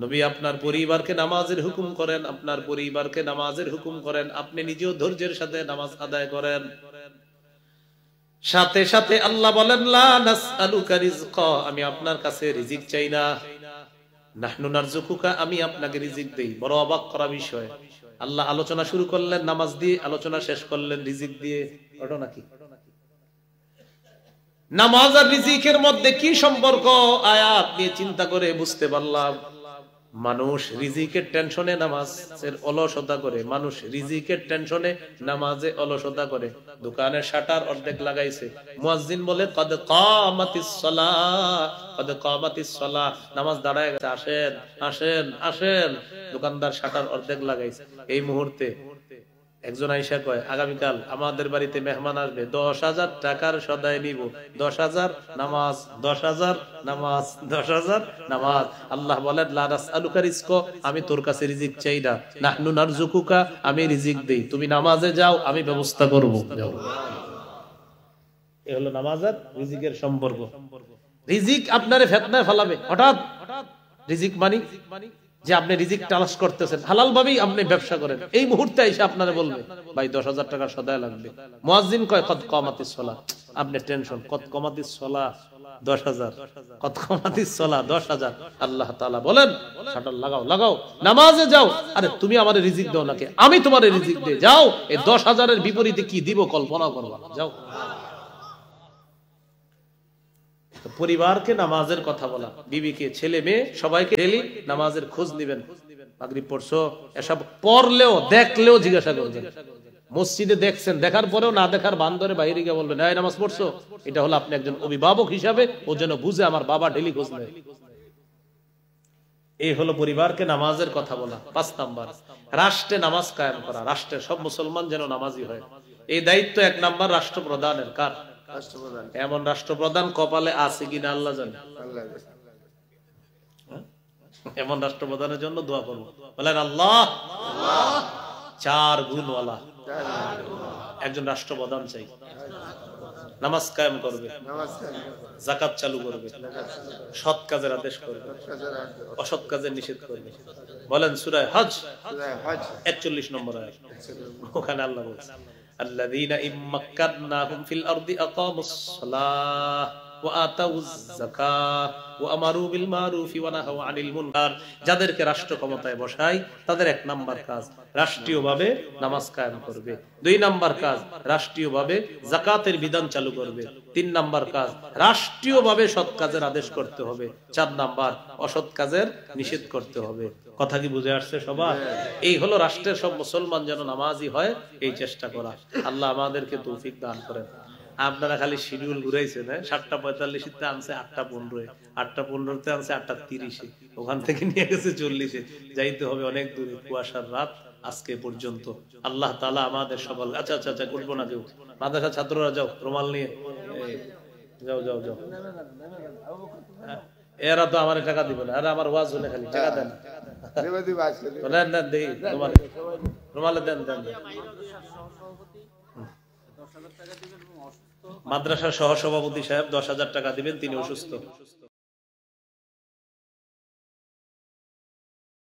নবী আপনার পরিবারকে নামাজের হুকুম করেন, আপনার পরিবারকে নামাজের হুকুম করেন, আপনি নিজেও ধৈর্যের সাথে নামাজ আদায় করেন। সাথে সাথে আল্লাহ বলেন লা নাসআলুকা রিজকা, আমি আপনার কাছে রিজিক চাই না। নাহনু নারযুকুকা, আমি আপনাকে রিজিক দেই। বড় অবাক করা বিষয়, আল্লাহ আলোচনা শুরু করলেন নামাজ দিয়ে, আলোচনা শেষ করলেন রিজিক দিয়ে। ওটা নাকি নামাজ আর রিজিকের মধ্যে কি সম্পর্ক? আয়াত নিয়ে চিন্তা করে বুঝতে পারলাম মানুষ রিজিকের টেনশনে নামাজের অলসতা করে, মানুষ রিজিকের টেনশনে নামাজে অলসতা করে। দোকানের শাটার অর্ধেক লাগাইছে, মুয়াজ্জিন বলে কদ কামাতিস সালাহ, কদ কামাতিস সালাহ, নামাজ দাঁড়ায় গেছে, আসেন আসেন আসেন। দোকানদার শাটার অর্ধেক লাগাইছে, এই মুহূর্তে একজন আইসা কয় আগামীকাল আমাদের বাড়িতে মেহমান আসবে, 10,000 টাকার সদাই নিব, 10,000 নামাজ, 10,000 নামাজ, 10,000 নামাজ। আল্লাহ বলেন লা নাসআলুকা রিজকা, আমি তোর কাছে রিজিক চাই না, নাহনু নারযুকুকা, আমি রিজিক দেই, তুমি নামাজে যাও, আমি ব্যবস্থা করব। যাও। এই হলো নামাজ আর রিজিকের সম্পর্ক। রিজিক আপনারে ফিতনায় ফেলাবে। হঠাৎ রিজিক মানি যে আপনি রিজিক তালাশ করতেছেন, হালাল ভাবেই আপনি ব্যবসা করেন, এই মুহূর্তে এসে আপনারে বলবে ভাই 10,000 টাকার সদাই লাগবে। মুয়াজ্জিন কয় কত কমাতিস সালাহ, আপনি টেনশন, কত কমাতিস সালাহ 10,000, কত কমাতিস সালাহ 10,000। আল্লাহ তাআলা বলেন শাটার লাগাও, লাগাও, নামাজে যাও। আরে তুমি আমারে রিজিক দাও নাকি, আমি তোমারে রিজিক দেই, যাও। এই 10,000 এর বিপরীতে কি দিব কল্পনা করবা, যাও। পরিবারকে নামাজের কথা বলা, বিবিকে, ছেলে মেয়ে সবাইকে ডেইলি নামাজের খোঁজ নিবেন। মাগরিব পড়ছো, এসব পড়লেও দেখলেও জিজ্ঞাসা করবেন। মসজিদে দেখছেন, দেখার পরেও না দেখার বান ধরে বাইরে গিয়ে বলবেন এই নামাজ পড়ছো। এটা হলো আপনি একজন অভিভাবক হিসাবে ও যেন বুঝে আমার বাবা ডেইলি খোঁজ নেয়। এই হলো পরিবারকে নামাজের কথা বলা। 5 নাম্বার, রাষ্ট্রে নামাজ কায়েম করা, রাষ্ট্রের সব মুসলমান যেন নামাজি হয়। এই দায়িত্ব 1 নাম্বার রাষ্ট্রপ্রধানের। কার? এমন রাষ্ট্রপ্রধান কপালে আছে কিনা আল্লাহ জানে। এমন রাষ্ট্রপ্রধানের জন্য দোয়া করব, বলেন আল্লাহ 4 গুণওয়ালা একজন রাষ্ট্রপ্রধান চাই। নামাজ কায়েম করবে, যাকাত চালু করবে, সৎ কাজের আদেশ করবে, অসৎ কাজের নিষেধ করবে। বলেন সূরা হজ 41 নম্বর আয়াত, ওখানে আল্লাহ বলেন আল্লাযীনা ইম্মাক্কানাহুম ফিল আরদি আকামুস সালাহ ওয়া আতাউয যাকাত ওয়া আমারু বিল মারুফি ওয়া নাহাউ আনিল মুনকার। যাদেরকে রাষ্ট্র ক্ষমতায় বসাই তাদের 1 নাম্বার কাজ রাষ্ট্রীয়ভাবে নামাজ কায়েম করবে, 2 নাম্বার কাজ রাষ্ট্রীয়ভাবে যাকাতের বিধান চালু করবে, 3 নাম্বার কাজ রাষ্ট্রীয়ভাবে সৎ কাজের আদেশ করতে হবে, 4 নাম্বার অসৎ কাজের নিষেধ করতে হবে। কথা কি বুঝে আসছে সবার? এই হলো রাষ্ট্রের সব মুসলমান যেন নামাজি হয়, এই চেষ্টা করা। আল্লাহ আমাদেরকে তৌফিক দান করেন। আপনারা খালি শিডিউল ঘুরাইছেন, 7:45 আনছে 8:15, 8:15 আনছে 8:30, ওখান থেকে নিয়ে গেছে 40-এ। যাইতে হবে অনেক দূরে, কুয়াশার রাত আজকে পর্যন্ত। আল্লাহ তাআলা আমাদের সকল আচ্ছা আচ্ছা আচ্ছা করবো না কেউ, মাদ্রাসা ছাত্ররা যাও রুমাল নিয়ে, যাও যাও যাও। এরা তো আমার টাকা দিবে না, আরে আমার ওয়াজ হলে খালি টাকা দেন, দেন দেন দেই রুমালে দেন দেন। মাদ্রাসার সহসভাপতি সাহেব 10,000 টাকা দিবেন, তিনি অসুস্থ।